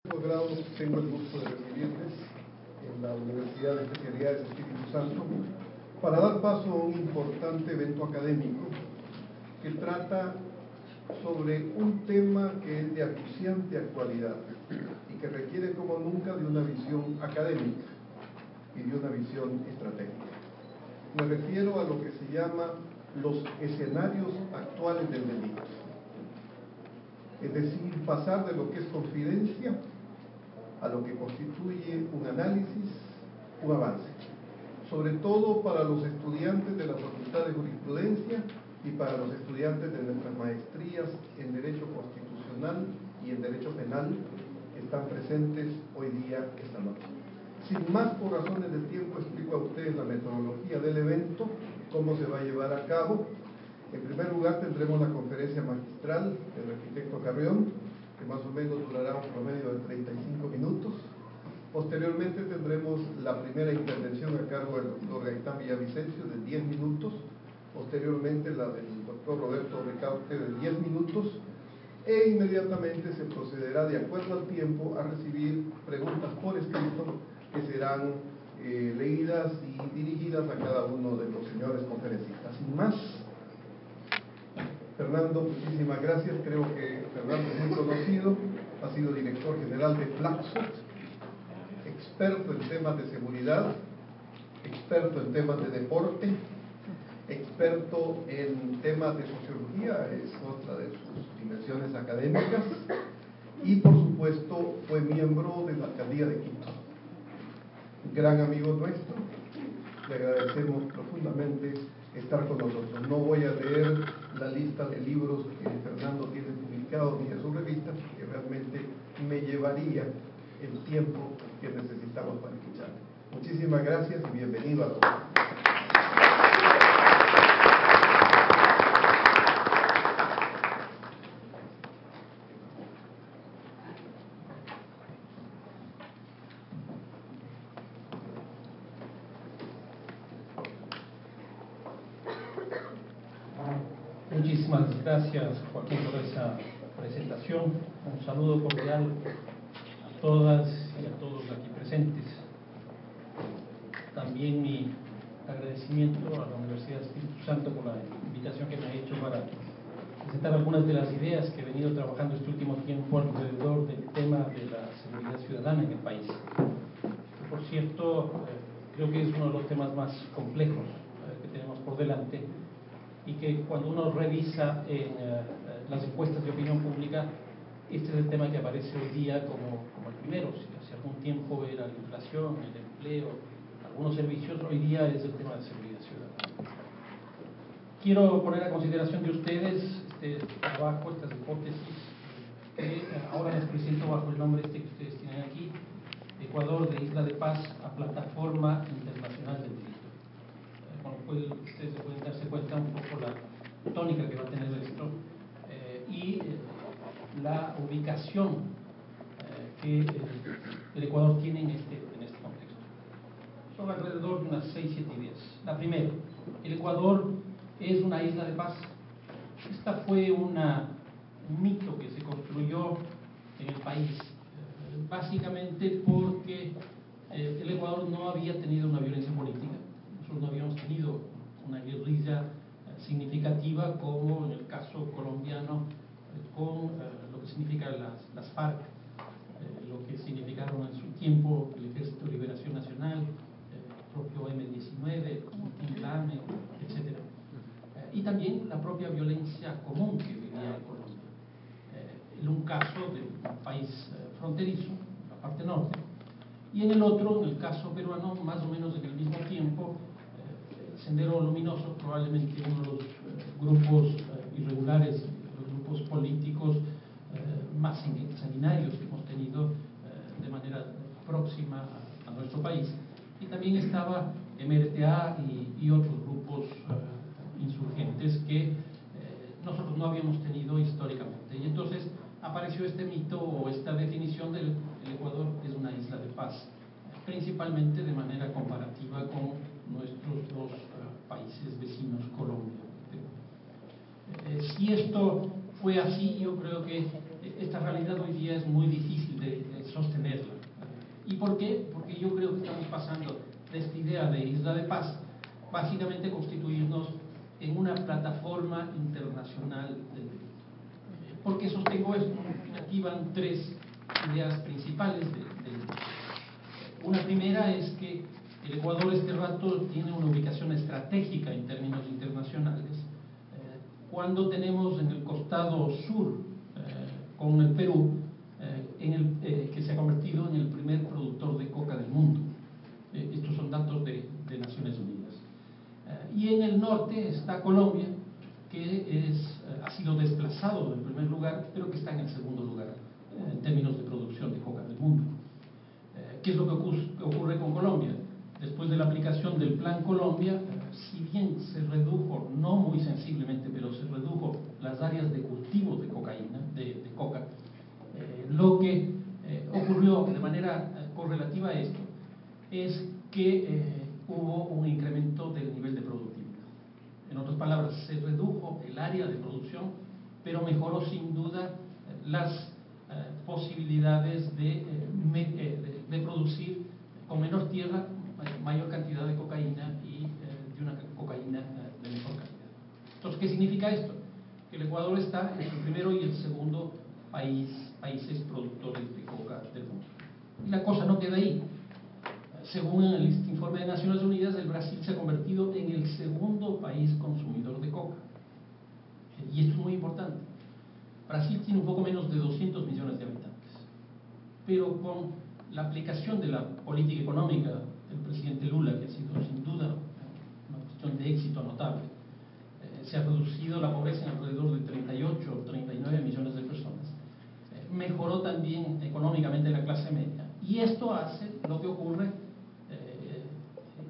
Grado tengo el gusto de recibirles en la Universidad de Especialidades Espíritu Santo para dar paso a un importante evento académico que trata sobre un tema que es de acuciante actualidad y que requiere como nunca de una visión académica y de una visión estratégica. Me refiero a lo que se llama los escenarios actuales del delito. Es decir, pasar de lo que es confidencia a lo que constituye un análisis, un avance, sobre todo para los estudiantes de la Facultad de Jurisprudencia y para los estudiantes de nuestras maestrías en Derecho Constitucional y en Derecho Penal que están presentes hoy día esta noche. Sin más, por razones del tiempo, explico a ustedes la metodología del evento, cómo se va a llevar a cabo. En primer lugar tendremos la conferencia magistral del arquitecto Carrión, que más o menos durará un promedio de 35 minutos. Posteriormente tendremos la primera intervención a cargo del doctor Gaitán Villavicencio de 10 minutos, posteriormente la del doctor Roberto Ricaurte de 10 minutos, e inmediatamente se procederá de acuerdo al tiempo a recibir preguntas por escrito que serán leídas y dirigidas a cada uno de los señores conferencistas. Sin más, Fernando, muchísimas gracias. Creo que Fernando es muy conocido, ha sido director general de Flaxo, experto en temas de seguridad, experto en temas de deporte, experto en temas de sociología, es otra de sus dimensiones académicas, y por supuesto fue miembro de la alcaldía de Quito. Un gran amigo nuestro, le agradecemos profundamente estar con nosotros. No voy a leer la lista de libros que Fernando tiene publicados ni de su revista, porque realmente me llevaría el tiempo que necesitamos para escuchar. Muchísimas gracias y bienvenido a todos. Muchísimas gracias, Joaquín, por esa presentación. Un saludo cordial a todas y a todos aquí presentes. También mi agradecimiento a la Universidad de Espíritu Santo por la invitación que me ha hecho para presentar algunas de las ideas que he venido trabajando este último tiempo alrededor del tema de la seguridad ciudadana en el país. Por cierto, creo que es uno de los temas más complejos que tenemos por delante, y que cuando uno revisa en las encuestas de opinión pública, este es el tema que aparece hoy día como el primero. Si hace algún tiempo era la inflación, el empleo, algunos servicios, hoy día es el tema de seguridad ciudadana. Quiero poner a consideración de ustedes este trabajo, estas hipótesis, que ahora les presento bajo el nombre que ustedes tienen aquí: Ecuador de Isla de Paz a Plataforma Internacional del Delito. Con lo cual ustedes pueden darse cuenta un poco la tónica que va a tener esto y la ubicación que el Ecuador tiene en este contexto. Son alrededor de unas 6, 7 ideas. La primera: el Ecuador es una isla de paz. Esta fue un mito que se construyó en el país, básicamente porque el Ecuador no había tenido una violencia política. Nosotros no habíamos tenido una guerrilla significativa como en el caso colombiano, con lo que significa las FARC, lo que significaron en su tiempo el Ejército de Liberación Nacional, el propio M-19, INLAME, etc. Y también la propia violencia común que vivía en Colombia. En un caso de un país fronterizo, la parte norte, y en el otro, en el caso peruano, más o menos en el mismo tiempo, Sendero Luminoso, probablemente uno de los grupos irregulares, los grupos políticos más sanguinarios que hemos tenido de manera próxima a nuestro país. Y también estaba MRTA y otros grupos insurgentes que nosotros no habíamos tenido históricamente. Y entonces apareció este mito o esta definición del Ecuador es una isla de paz, principalmente de manera comparativa con nuestros dos países vecinos, Colombia. Si esto fue así, yo creo que esta realidad hoy día es muy difícil de por qué? Porque yo creo que estamos pasando de esta idea de isla de paz, básicamente constituirnos en una plataforma internacional del delito. ¿Por qué sostengo esto? Aquí van tres ideas principales del delito. Una primera es que el Ecuador este rato tiene una ubicación estratégica en términos internacionales. Cuando tenemos en el costado sur, con el Perú, que se ha convertido en el primer productor de coca del mundo. Estos son datos de Naciones Unidas. Y en el norte está Colombia, que ha sido desplazado del primer lugar, pero que está en el segundo lugar en términos de producción de coca del mundo. ¿Qué es lo que ocurre con Colombia? Después de la aplicación del Plan Colombia, si bien se redujo, no muy sensiblemente, pero se redujo las áreas de cultivo de cocaína, de coca, lo que ocurrió de manera correlativa a esto es que hubo un incremento del nivel de productividad. En otras palabras, se redujo el área de producción, pero mejoró sin duda las posibilidades de producir con menor tierra mayor cantidad de cocaína y de una cocaína de mejor calidad. Entonces, ¿qué significa esto? Que el Ecuador está entre el primero y el segundo países productores de coca del mundo. Y la cosa no queda ahí. Según el informe de Naciones Unidas, el Brasil se ha convertido en el segundo país consumidor de coca. Y esto es muy importante. Brasil tiene un poco menos de 200 millones de habitantes. Pero con la aplicación de la política económica del presidente Lula, que ha sido sin duda una cuestión de éxito notable, se ha reducido la pobreza en alrededor de 38 o 39 millones de personas. Mejoró también económicamente la clase media. Y esto hace lo que ocurre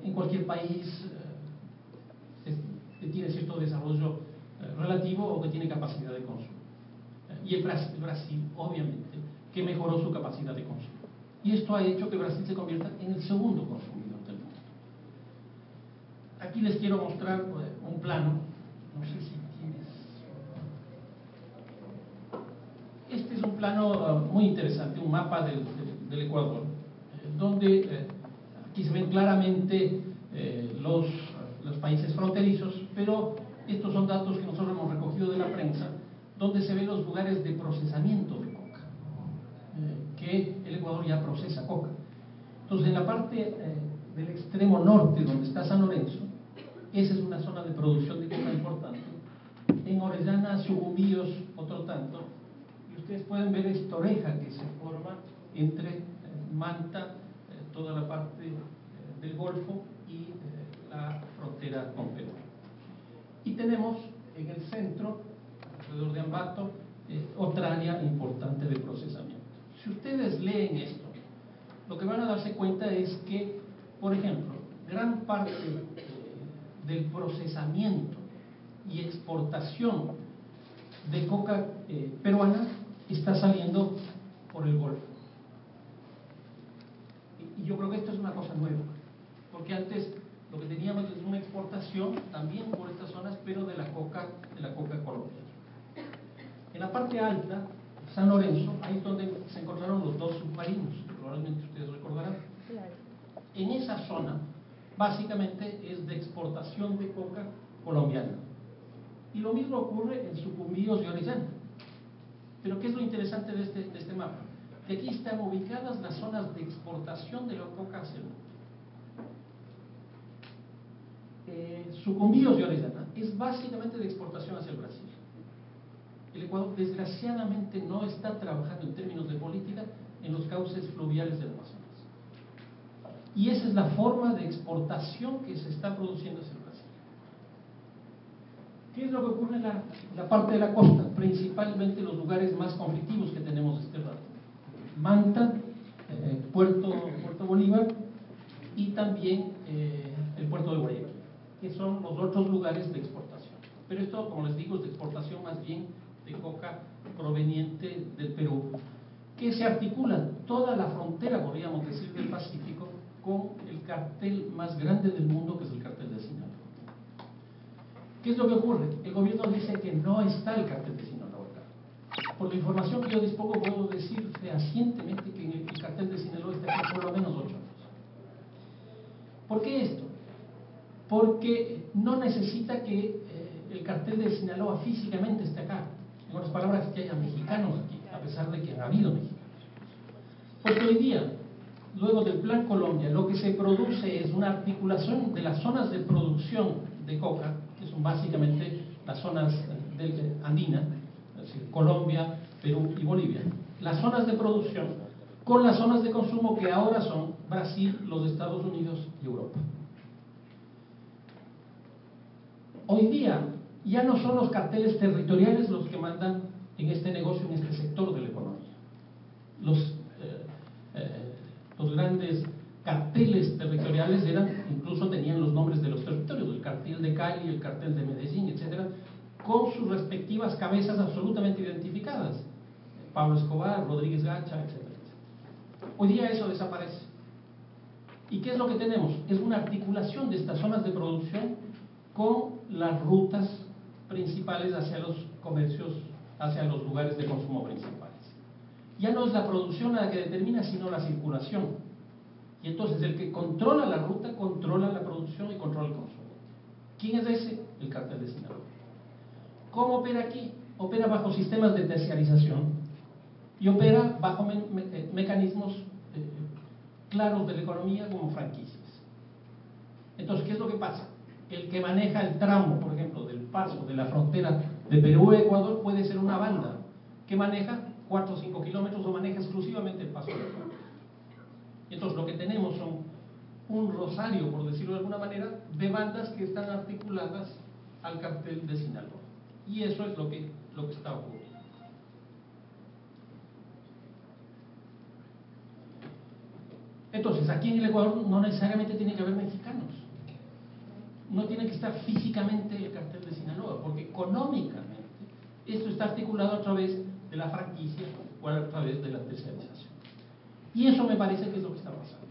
en cualquier país que tiene cierto desarrollo relativo o que tiene capacidad de consumo. Y el Brasil, obviamente, que mejoró su capacidad de consumo. Y esto ha hecho que Brasil se convierta en el segundo consumidor del mundo. Aquí les quiero mostrar un plano. No sé si tienes. Este es un plano muy interesante, un mapa del Ecuador, donde aquí se ven claramente los países fronterizos, pero estos son datos que nosotros hemos recogido de la prensa, donde se ven los lugares de procesamiento de coca, que el Ecuador ya procesa coca. Entonces, en la parte del extremo norte, donde está San Lorenzo, esa es una zona de producción de coca importante. En Orellana, Sucumbíos, otro tanto. Y ustedes pueden ver esta oreja que se forma entre Manta, toda la parte del Golfo y la frontera con Perú. Y tenemos en el centro, alrededor de Ambato, otra área importante de procesamiento. Si ustedes leen esto, lo que van a darse cuenta es que, por ejemplo, gran parte del procesamiento y exportación de coca peruana está saliendo por el Golfo. Y yo creo que esto es una cosa nueva, porque antes lo que teníamos es una exportación también por estas zonas, pero de la coca colombiana. En la parte alta, San Lorenzo, ahí es donde se encontraron los dos submarinos, que probablemente ustedes recordarán. En esa zona, básicamente es de exportación de coca colombiana. Y lo mismo ocurre en Sucumbíos y Orellana. Pero ¿qué es lo interesante de este mapa? Que aquí están ubicadas las zonas de exportación de la coca hacia el mundo. Sucumbíos y Orellana es básicamente de exportación hacia el Brasil. El Ecuador, desgraciadamente, no está trabajando en términos de política en los cauces fluviales del Amazonas. Y esa es la forma de exportación que se está produciendo hacia el Brasil. ¿Qué es lo que ocurre en la parte de la costa? Principalmente los lugares más conflictivos que tenemos este rato. Manta, Puerto Bolívar y también el puerto de Guayaquil, que son los otros lugares de exportación. Pero esto, como les digo, es de exportación más bien de coca proveniente del Perú, que se articula toda la frontera, podríamos decir, del Pacífico con el cartel más grande del mundo, que es el cartel de Sinaloa. ¿Qué es lo que ocurre? El gobierno dice que no está el cartel de Sinaloa acá. Por la información que yo dispongo, puedo decir fehacientemente que el cartel de Sinaloa está aquí por lo menos ¿Por qué esto? Porque no necesita que el cartel de Sinaloa físicamente esté acá. En otras palabras, que haya mexicanos aquí, a pesar de que han habido mexicanos. Porque hoy día, luego del Plan Colombia, lo que se produce es una articulación de las zonas de producción de coca, que son básicamente las zonas andinas, es decir, Colombia, Perú y Bolivia. Las zonas de producción con las zonas de consumo que ahora son Brasil, los Estados Unidos y Europa. Hoy día ya no son los carteles territoriales los que mandan en este negocio, en este sector de la economía. Los grandes carteles territoriales incluso tenían los nombres de los territorios, el cartel de Cali, el cartel de Medellín, etcétera, con sus respectivas cabezas absolutamente identificadas. Pablo Escobar, Rodríguez Gacha, etcétera. Hoy día eso desaparece. ¿Y qué es lo que tenemos? Es una articulación de estas zonas de producción con las rutas principales hacia los comercios, hacia los lugares de consumo principales. Ya no es la producción la que determina, sino la circulación. Y entonces el que controla la ruta, controla la producción y controla el consumo. ¿Quién es ese? El cartel de Sinaloa. ¿Cómo opera aquí? Opera bajo sistemas de terciarización y opera bajo mecanismos claros de la economía como franquicias. Entonces, ¿qué es lo que pasa? El que maneja el tramo, por ejemplo, del paso de la frontera de Perú a Ecuador puede ser una banda que maneja 4 o 5 kilómetros o maneja exclusivamente el paso de la frontera. Entonces, lo que tenemos son un rosario, por decirlo de alguna manera, de bandas que están articuladas al cartel de Sinaloa. Y eso es lo que está ocurriendo. Entonces, aquí en el Ecuador no necesariamente tiene que haber mexicanos. No tiene que estar físicamente el cartel de Sinaloa, porque económicamente esto está articulado a través de la franquicia o a través de la terciarización. Y eso me parece que es lo que está pasando.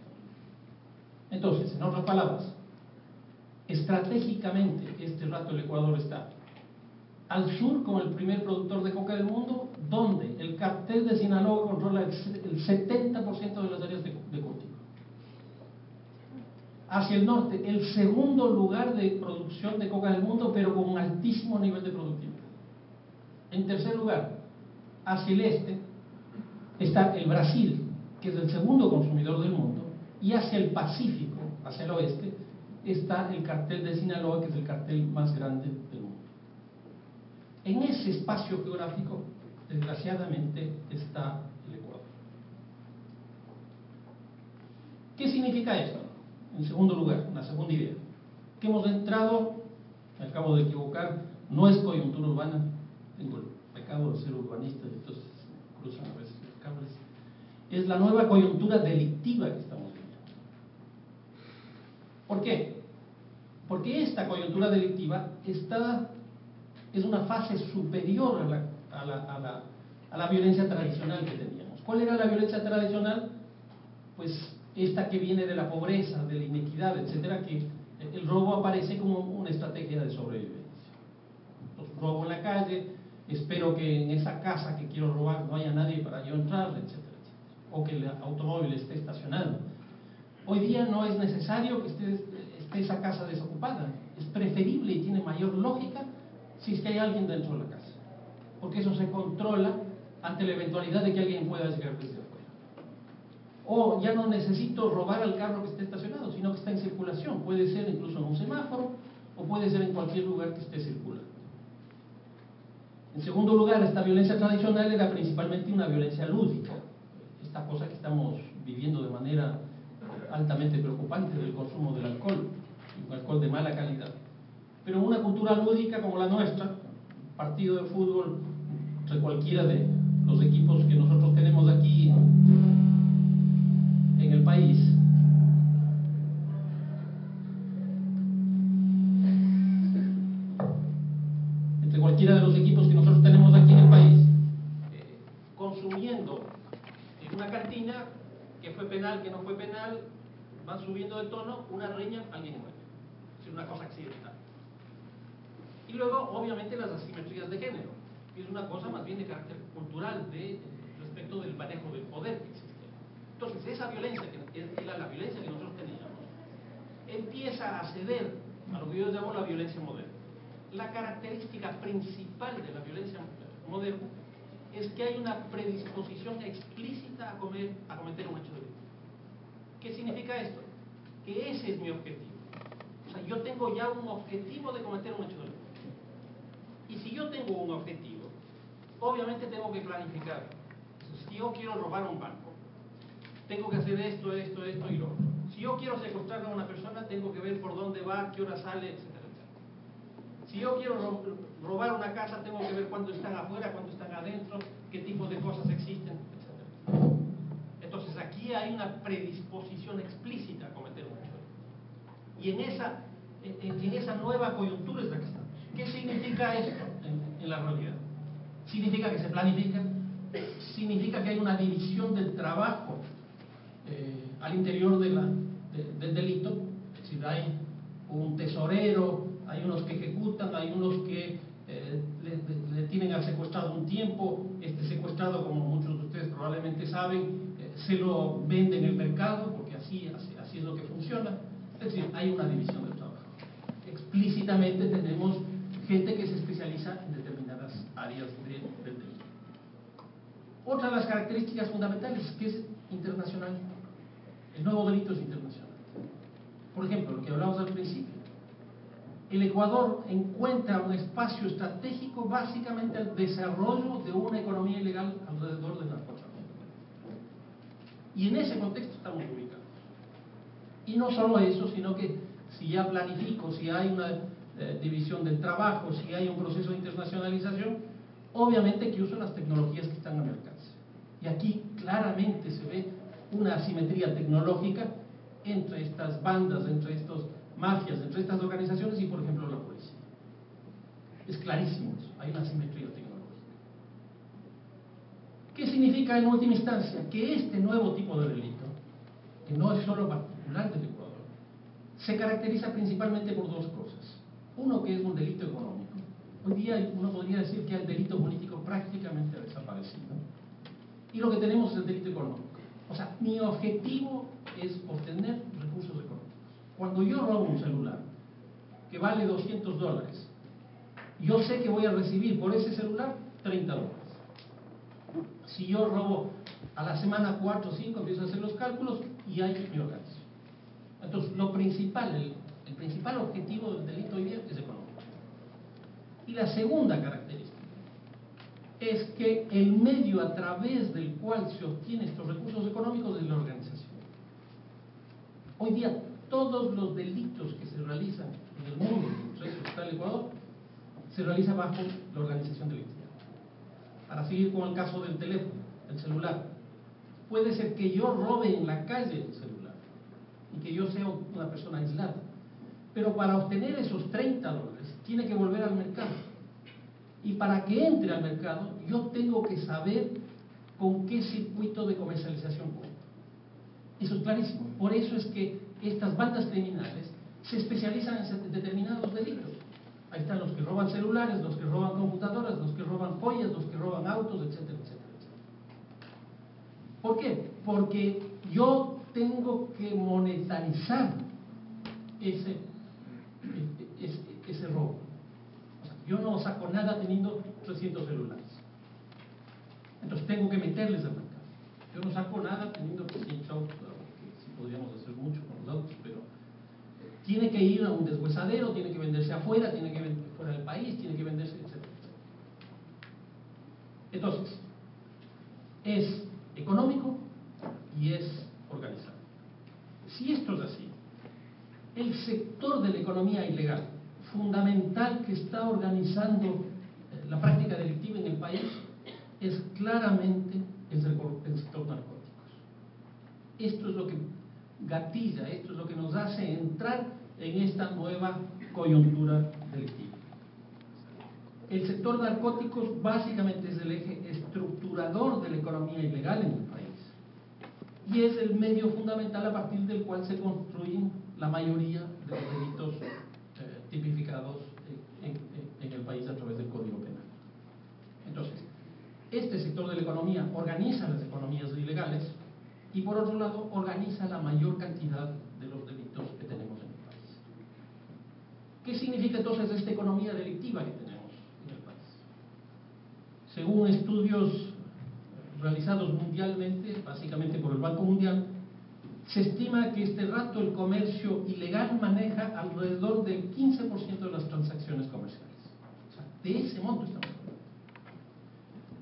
Entonces, en otras palabras, estratégicamente este rato el Ecuador está al sur como el primer productor de coca del mundo, donde el cartel de Sinaloa controla el 70% de las áreas de cultivo. Hacia el norte, el segundo lugar de producción de coca del mundo, pero con un altísimo nivel de productividad. En tercer lugar, hacia el este, está el Brasil, que es el segundo consumidor del mundo, y hacia el Pacífico, hacia el oeste, está el cartel de Sinaloa, que es el cartel más grande del mundo. En ese espacio geográfico, desgraciadamente, está el Ecuador. ¿Qué significa esto? En segundo lugar, una segunda idea, que hemos entrado, me acabo de equivocar, no es coyuntura urbana, tengo el pecado de ser urbanista, entonces cruzan a veces los cables, es la nueva coyuntura delictiva que estamos viviendo. ¿Por qué? Porque esta coyuntura delictiva es una fase superior a la violencia tradicional que teníamos. ¿Cuál era la violencia tradicional? Pues esta que viene de la pobreza, de la inequidad, etcétera, que el robo aparece como una estrategia de sobrevivencia. Entonces, robo en la calle, espero que en esa casa que quiero robar no haya nadie para yo entrar, etcétera, etcétera. O que el automóvil esté estacionado. Hoy día no es necesario que esté esa casa desocupada. Es preferible y tiene mayor lógica si es que hay alguien dentro de la casa. Porque eso se controla ante la eventualidad de que alguien pueda llegar desde afuera. O ya no necesito robar al carro que esté estacionado, sino que está en circulación. Puede ser incluso en un semáforo o puede ser en cualquier lugar que esté circulando. En segundo lugar, esta violencia tradicional era principalmente una violencia lúdica. Esta cosa que estamos viviendo de manera altamente preocupante del consumo del alcohol, un alcohol de mala calidad. Pero una cultura lúdica como la nuestra, partido de fútbol entre cualquiera de los equipos que nosotros tenemos aquí en el país, entre cualquiera de los equipos que nosotros tenemos aquí en el país, consumiendo en una cantina, que fue penal, que no fue penal, van subiendo de tono, una riña, alguien muere. Es una cosa accidental. Y luego, obviamente, las asimetrías de género, que es una cosa más bien de carácter cultural, respecto del manejo del poder que existe. Entonces, esa violencia, que era la violencia que nosotros teníamos, empieza a ceder a lo que yo llamo la violencia moderna. La característica principal de la violencia moderna es que hay una predisposición explícita a cometer un hecho de delito. ¿Qué significa esto? Que ese es mi objetivo. O sea, yo tengo ya un objetivo de cometer un hecho de delito. Y si yo tengo un objetivo, obviamente tengo que planificar. Si yo quiero robar un banco, tengo que hacer esto, esto, esto y lo otro. Si yo quiero secuestrar a una persona, tengo que ver por dónde va, qué hora sale, etcétera, etcétera. Si yo quiero robar una casa, tengo que ver cuánto están afuera, cuánto están adentro, qué tipo de cosas existen, etcétera. Entonces aquí hay una predisposición explícita a cometer un hecho. Y en esa nueva coyuntura es la que estamos. ¿Qué significa esto en la realidad? Significa que se planifica, significa que hay una división del trabajo al interior del delito. Es decir, hay un tesorero, hay unos que ejecutan, hay unos que le tienen al secuestrado un tiempo. Este secuestrado, como muchos de ustedes probablemente saben, se lo vende en el mercado, porque así es lo que funciona. Es decir, hay una división del trabajo. Explícitamente tenemos gente que se especializa en determinadas áreas del delito. Otra de las características fundamentales es que es internacional. El nuevo delito es internacional. Por ejemplo, lo que hablamos al principio. El Ecuador encuentra un espacio estratégico básicamente al desarrollo de una economía ilegal alrededor del narcotráfico. Y en ese contexto estamos ubicados. Y no solo eso, sino que si ya planifico, si hay una división del trabajo, si hay un proceso de internacionalización, obviamente que uso las tecnologías que están a mi alcance. Y aquí claramente se ve una asimetría tecnológica entre estas bandas, entre estas mafias, entre estas organizaciones y, por ejemplo, la policía. Es clarísimo eso, hay una asimetría tecnológica. ¿Qué significa en última instancia? Que este nuevo tipo de delito, que no es solo particular del Ecuador, se caracteriza principalmente por dos cosas. Uno, que es un delito económico. Hoy día uno podría decir que el delito político prácticamente ha desaparecido. Y lo que tenemos es el delito económico. O sea, mi objetivo es obtener recursos económicos. Cuando yo robo un celular que vale $200, yo sé que voy a recibir por ese celular $30. Si yo robo a la semana 4 o 5, empiezo a hacer los cálculos y hay mi alcance. Entonces, lo principal, el principal objetivo del delito hoy día es económico. Y la segunda característica es que el medio a través del cual se obtienen estos recursos económicos es la organización. Hoy día, todos los delitos que se realizan en el mundo, entre esos está el Ecuador, se realiza bajo la organización delictiva. Para seguir con el caso del teléfono, del celular, puede ser que yo robe en la calle el celular y que yo sea una persona aislada, pero para obtener esos $30 tiene que volver al mercado, y para que entre al mercado yo tengo que saber con qué circuito de comercialización cuento. Eso es clarísimo. Por eso es que estas bandas criminales se especializan en determinados delitos. Ahí están los que roban celulares, los que roban computadoras, los que roban joyas, los que roban autos, etcétera, etcétera, etcétera. ¿Por qué? Porque yo tengo que monetarizar ese robo. O sea, yo no saco nada teniendo 300 celulares. Entonces tengo que meterles al mercado. Yo no saco nada teniendo 300 autos, que sí podríamos hacer mucho con los autos, pero tiene que ir a un deshuesadero, tiene que venderse afuera, tiene que venderse fuera del país, tiene que venderse, etcétera, etcétera. Entonces, es económico y es organizado. Si esto es así, el sector de la economía ilegal, fundamental que está organizando la práctica delictiva en el país, es claramente el sector narcóticos. Esto es lo que gatilla, esto es lo que nos hace entrar en esta nueva coyuntura delictiva. El sector narcóticos básicamente es el eje estructurador de la economía ilegal en el país y es el medio fundamental a partir del cual se construyen la mayoría de los delitos tipificados en el país a través del Código Penal. Entonces, este sector de la economía organiza las economías ilegales y por otro lado organiza la mayor cantidad de los delitos que tenemos en el país. ¿Qué significa entonces esta economía delictiva que tenemos en el país? Según estudios realizados mundialmente, básicamente por el Banco Mundial, se estima que este rato el comercio ilegal maneja alrededor del 15% de las transacciones comerciales. O sea, de ese monto estamos hablando.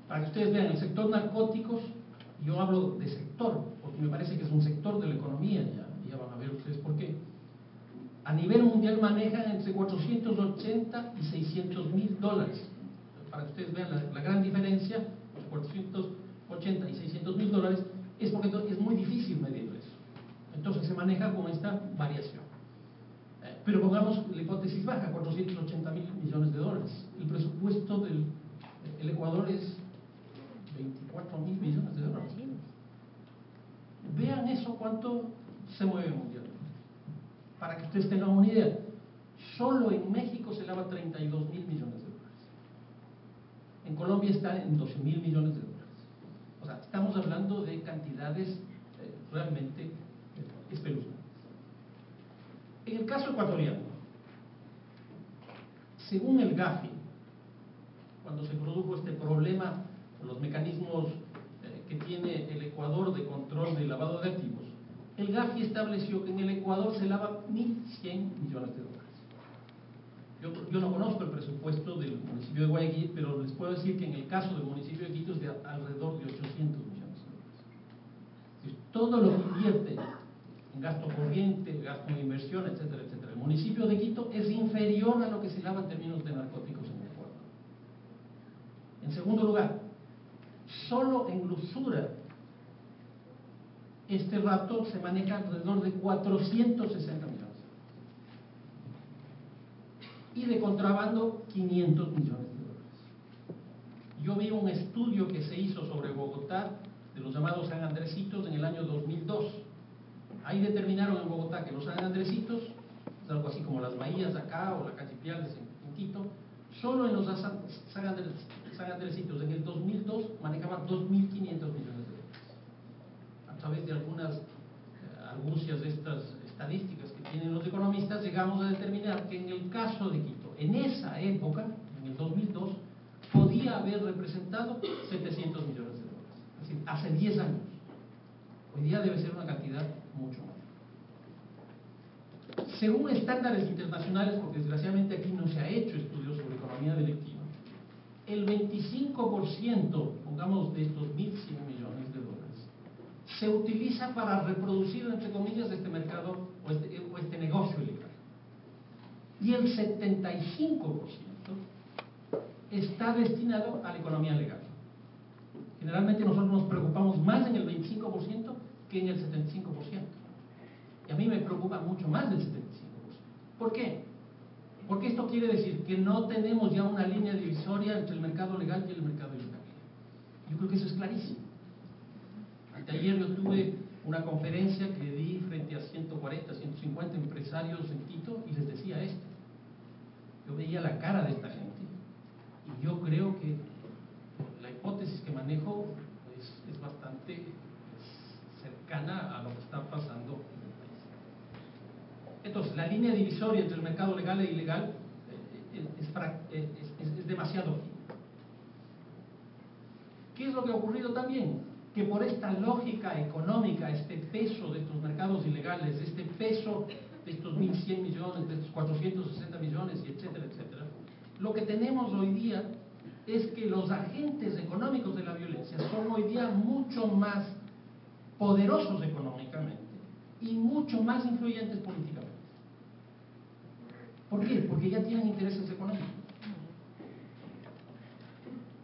Para que ustedes vean, el sector narcóticos, yo hablo de sector, porque me parece que es un sector de la economía, ya van a ver ustedes por qué. A nivel mundial manejan entre 480 y 600 mil dólares. Para que ustedes vean la gran diferencia, los 480 y 600 mil dólares, es porque es muy difícil medir eso. Entonces se maneja con esta variación. Pero pongamos la hipótesis baja, 480 mil millones de dólares. El presupuesto del Ecuador es 24 mil millones de dólares. Vean eso cuánto se mueve mundialmente. Para que ustedes tengan una idea, solo en México se lava 32 mil millones de dólares. En Colombia está en 12 mil millones de dólares. O sea, estamos hablando de cantidades realmente espeluznantes. En el caso ecuatoriano, según el GAFI, cuando se produjo este problema, los mecanismos que tiene el Ecuador de control del lavado de activos, el GAFI estableció que en el Ecuador se lava 1.100 millones de dólares. Yo no conozco el presupuesto del municipio de Guayaquil, pero les puedo decir que en el caso del municipio de Quito es de alrededor de 800 millones de dólares. Entonces, todo lo que invierte en gasto corriente, gasto de inversión, etcétera, etcétera, el municipio de Quito es inferior a lo que se lava en términos de narcóticos en el Ecuador. En segundo lugar, solo en Lusura este rato se maneja alrededor de 460 millones. Y de contrabando, 500 millones de dólares. Yo vi un estudio que se hizo sobre Bogotá, de los llamados San Andresitos, en el año 2002. Ahí determinaron en Bogotá que los San Andresitos, es algo así como las bahías acá o la Cachipiales en Quito, solo en los San Andresitos en el 2002 manejaban 2.500 millones de dólares. A través de algunas argucias de estas estadísticas que tienen los economistas, llegamos a determinar que en el caso de Quito, en esa época, en el 2002, podía haber representado 700 millones de dólares. Es decir, hace 10 años. Hoy día debe ser una cantidad mucho mayor. Según estándares internacionales, porque desgraciadamente aquí no se ha hecho estudios sobre economía delictiva, el 25%, pongamos, de estos 1.100 millones de dólares, se utiliza para reproducir, entre comillas, este mercado o este negocio ilegal. Y el 75% está destinado a la economía legal. Generalmente nosotros nos preocupamos más en el 25% que en el 75%. Y a mí me preocupa mucho más del 75%. ¿Por qué? Porque esto quiere decir que no tenemos ya una línea divisoria entre el mercado legal y el mercado ilegal. Yo creo que eso es clarísimo. Anteayer yo tuve una conferencia que di frente a 140, 150 empresarios en Quito y les decía esto. Yo veía la cara de esta gente y yo creo que la hipótesis que manejo es bastante cercana a lo que está pasando en el país. Entonces, la línea divisoria entre el mercado legal e ilegal es demasiado fina. ¿Qué es lo que ha ocurrido también? Que por esta lógica económica, este peso de estos mercados ilegales, este peso de estos 1.100 millones, de estos 460 millones, y etcétera, etcétera, lo que tenemos hoy día es que los agentes económicos de la violencia son hoy día mucho más poderosos económicamente y mucho más influyentes políticamente. ¿Por qué? Porque ya tienen intereses económicos.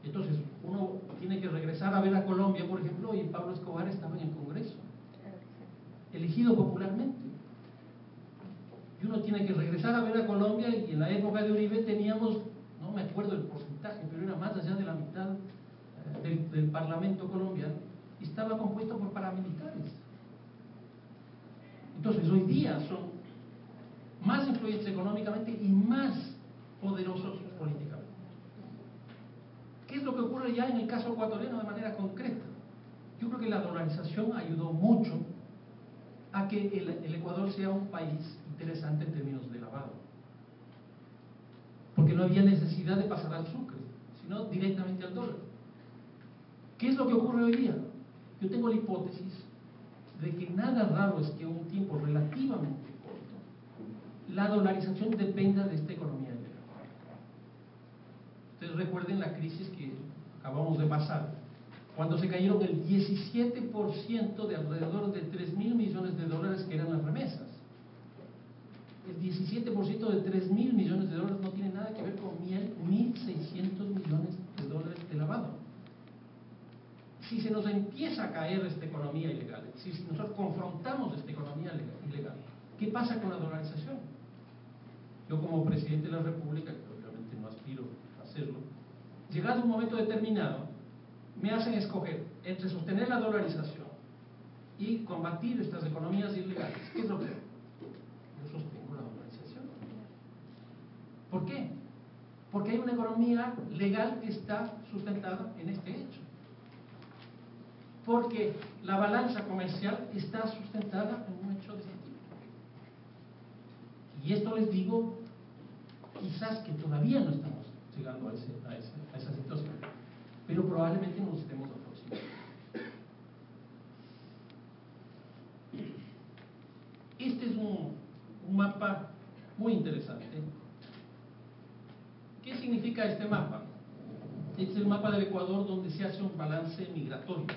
Entonces, uno tiene que regresar a ver a Colombia, por ejemplo, y Pablo Escobar estaba en el Congreso, elegido popularmente. Y uno tiene que regresar a ver a Colombia, y en la época de Uribe teníamos, no me acuerdo el porcentaje, pero era más allá de la mitad del Parlamento colombiano, y estaba compuesto por paramilitares. Entonces, hoy día son más influyentes económicamente y más poderosos políticamente. ¿Qué es lo que ocurre ya en el caso ecuatoriano de manera concreta? Yo creo que la dolarización ayudó mucho a que el Ecuador sea un país interesante en términos de lavado. porque no había necesidad de pasar al sucre, sino directamente al dólar. ¿Qué es lo que ocurre hoy día? Yo tengo la hipótesis de que nada raro es que en un tiempo relativamente corto la dolarización dependa de esta economía ilegal. Ustedes recuerden la crisis que acabamos de pasar, cuando se cayeron el 17% de alrededor de 3.000 millones de dólares que eran las remesas. El 17% de 3.000 millones de dólares no tiene nada que ver con 1.600 millones de dólares de lavado. Si se nos empieza a caer esta economía ilegal, si nosotros confrontamos esta economía ilegal, ¿qué pasa con la dolarización? Yo como presidente de la República, que obviamente no aspiro a hacerlo, llegado un momento determinado, me hacen escoger entre sostener la dolarización y combatir estas economías ilegales. ¿Qué es lo que hago? Yo sostengo la dolarización. ¿Por qué? Porque hay una economía legal que está sustentada en este hecho. Porque la balanza comercial está sustentada en un hecho de este tipo. Y esto les digo, quizás que todavía no estamos llegando a esa situación, pero probablemente nos estemos aproximando. Este es un mapa muy interesante. ¿Qué significa este mapa? Este es el mapa del Ecuador, donde se hace un balance migratorio.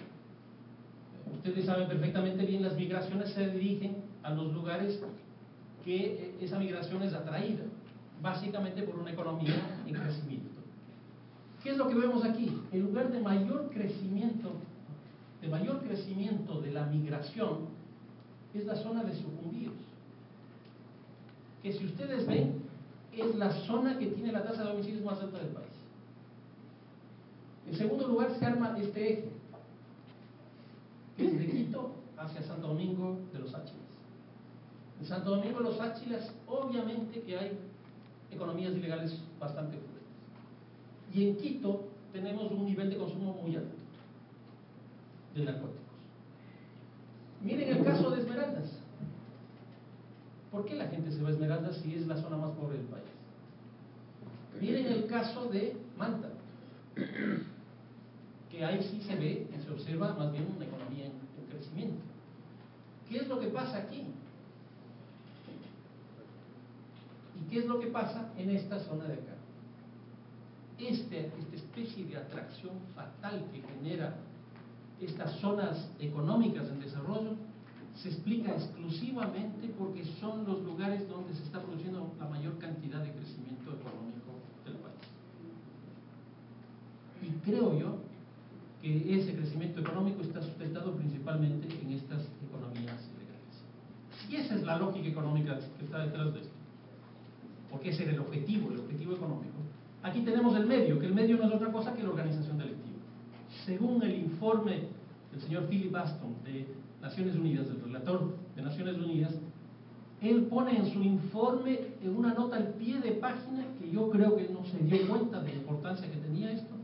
Ustedes saben perfectamente bien, las migraciones se dirigen a los lugares que esa migración es atraída, básicamente por una economía en crecimiento. ¿Qué es lo que vemos aquí? El lugar de mayor crecimiento de la migración es la zona de sucumbíos, que si ustedes ven, es la zona que tiene la tasa de homicidios más alta del país. En segundo lugar se arma este eje, que es de Quito hacia Santo Domingo de los Áchilas. En Santo Domingo de los Áchilas, obviamente que hay economías ilegales bastante fuertes. Y en Quito tenemos un nivel de consumo muy alto de narcóticos. Miren el caso de Esmeraldas. ¿Por qué la gente se va a Esmeraldas si es la zona más pobre del país? Miren el caso de Manta, que ahí sí se ve, se observa más bien una economía en crecimiento. ¿Qué es lo que pasa aquí? ¿Y qué es lo que pasa en esta zona de acá? Esta especie de atracción fatal que genera estas zonas económicas en desarrollo se explica exclusivamente porque son los lugares donde se está produciendo la mayor cantidad de crecimiento económico del país. Y creo yo que ese crecimiento económico está sustentado principalmente en estas economías ilegales. Si esa es la lógica económica que está detrás de esto, porque ese era el objetivo económico, aquí tenemos el medio, que el medio no es otra cosa que la organización delictiva. Según el informe del señor Philip Aston de Naciones Unidas, del relator de Naciones Unidas, él pone en su informe en una nota al pie de página, que yo creo que no se dio cuenta de la importancia que tenía esto,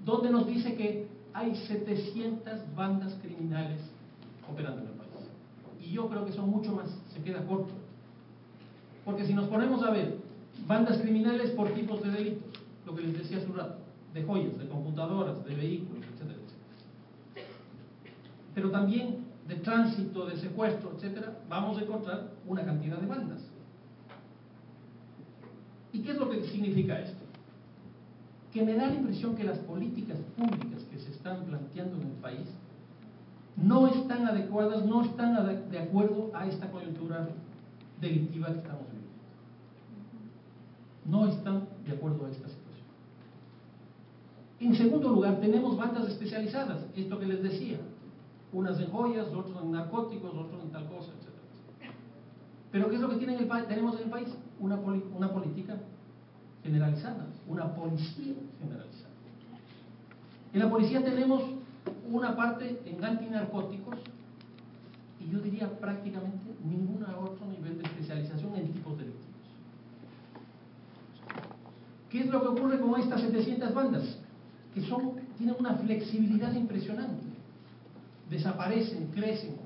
donde nos dice que hay 700 bandas criminales operando en el país. Y yo creo que son mucho más, se queda corto. Porque si nos ponemos a ver bandas criminales por tipos de delitos, lo que les decía hace un rato, de joyas, de computadoras, de vehículos, etcétera, etcétera, pero también de tránsito, de secuestro, etcétera, vamos a encontrar una cantidad de bandas. ¿Y qué es lo que significa esto? Que me da la impresión que las políticas públicas que se están planteando en el país no están adecuadas, no están de acuerdo a esta coyuntura delictiva que estamos viviendo. No están de acuerdo a esta situación. En segundo lugar, tenemos bandas especializadas, esto que les decía, unas en joyas, otros en narcóticos, otros en tal cosa, etc. Pero ¿qué es lo que tenemos en el país? Una política generalizada, una policía generalizada. En la policía tenemos una parte en antinarcóticos y yo diría prácticamente ningún otro nivel de especialización en tipos delictivos. ¿Qué es lo que ocurre con estas 700 bandas? Que tienen una flexibilidad impresionante. Desaparecen, crecen.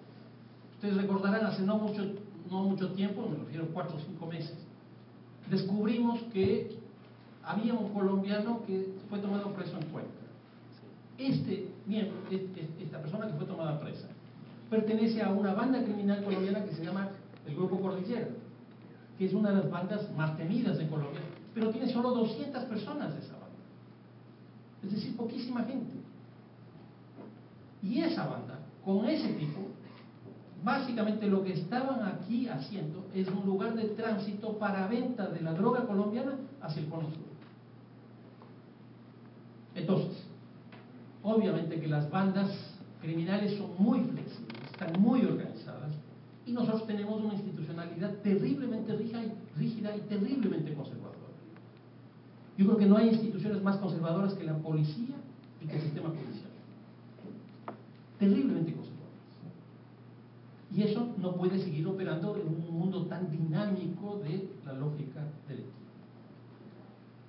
Ustedes recordarán, hace no mucho tiempo, me refiero a 4 o 5 meses, descubrimos que había un colombiano que fue tomado preso en Cuenca. Esta persona que fue tomada presa pertenece a una banda criminal colombiana que se llama el Grupo Cordillera, que es una de las bandas más temidas en Colombia, pero tiene solo 200 personas de esa banda, es decir, poquísima gente. Y esa banda, con ese tipo, básicamente lo que estaban aquí haciendo es un lugar de tránsito para venta de la droga colombiana hacia el cono sur. Entonces, obviamente que las bandas criminales son muy flexibles, están muy organizadas, y nosotros tenemos una institucionalidad terriblemente rígida y terriblemente conservadora. Yo creo que no hay instituciones más conservadoras que la policía y que el sistema judicial. Terriblemente conservadoras. Y eso no puede seguir operando en un mundo tan dinámico de la lógica delictiva.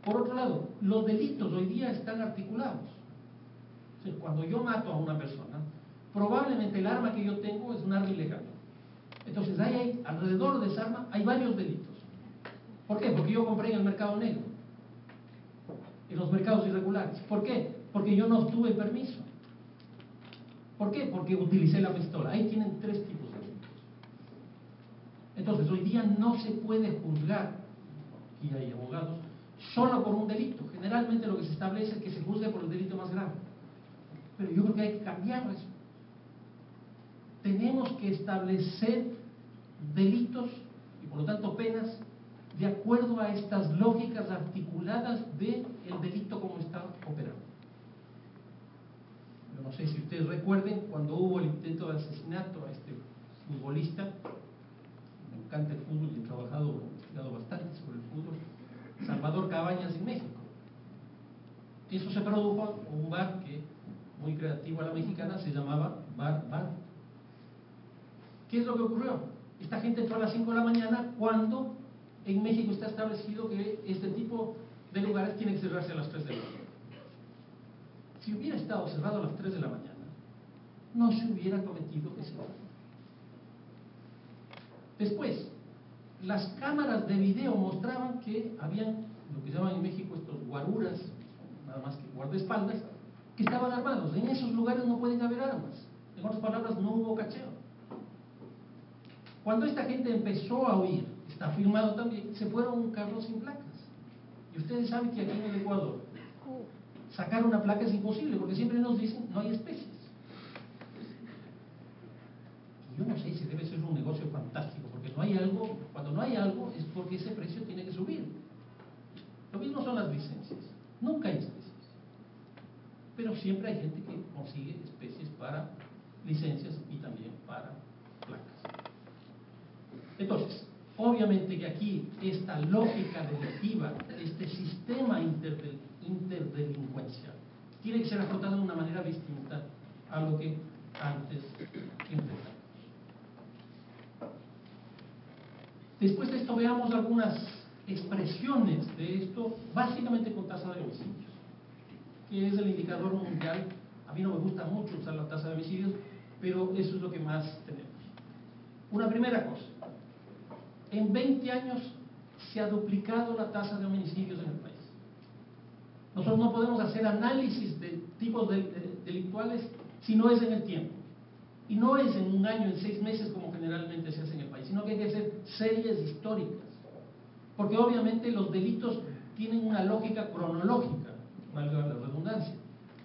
Por otro lado, los delitos hoy día están articulados. O sea, cuando yo mato a una persona, probablemente el arma que yo tengo es un arma ilegal. Entonces, alrededor de esa arma hay varios delitos. ¿Por qué? Porque yo compré en el mercado negro, en los mercados irregulares. ¿Por qué? Porque yo no obtuve permiso. ¿Por qué? Porque utilicé la pistola. Ahí tienen 3 tipos de delitos. Entonces, hoy día no se puede juzgar, aquí hay abogados, solo por un delito. Generalmente lo que se establece es que se juzgue por el delito más grave. Pero yo creo que hay que cambiar eso. Tenemos que establecer delitos y por lo tanto penas de acuerdo a estas lógicas articuladas del delito como está operando. Yo no sé si ustedes recuerden cuando hubo el intento de asesinato a este futbolista. Me encanta el fútbol y he investigado bastante sobre el fútbol. Salvador Cabañas en México. Eso se produjo en un bar que, muy creativo a la mexicana, se llamaba Bar. ¿Qué es lo que ocurrió? Esta gente entró a las 5 de la mañana cuando en México está establecido que este tipo de lugares tienen que cerrarse a las 3 de la mañana. Si hubiera estado cerrado a las 3 de la mañana, no se hubiera cometido ese delito. Después, las cámaras de video mostraban que habían lo que llaman en México estos guaruras, nada más que guardaespaldas, que estaban armados. En esos lugares no pueden haber armas. En otras palabras, no hubo cacheo. Cuando esta gente empezó a huir, está filmado también, se fueron un carro sin placas. Y ustedes saben que aquí en el Ecuador sacar una placa es imposible, porque siempre nos dicen no hay especies. Y yo no sé si debe ser un negocio fantástico, porque no hay algo, cuando no hay algo es porque ese precio tiene que subir. Lo mismo son las licencias, nunca hay especies. Pero siempre hay gente que consigue especies para licencias y también para placas. Entonces, obviamente que aquí esta lógica delictiva, este sistema interdelincuencial, tiene que ser afrontado de una manera distinta a lo que antes enfrentamos. Después de esto veamos algunas expresiones de esto, básicamente con tasa de homicidios, que es el indicador mundial. A mí no me gusta mucho usar la tasa de homicidios, pero eso es lo que más tenemos. Una primera cosa, en 20 años se ha duplicado la tasa de homicidios en el país. Nosotros no podemos hacer análisis de tipos delictuales si no es en el tiempo. Y no es en un año, en 6 meses como generalmente se hace en el país, sino que hay que hacer series históricas. Porque obviamente los delitos tienen una lógica cronológica, valga la redundancia.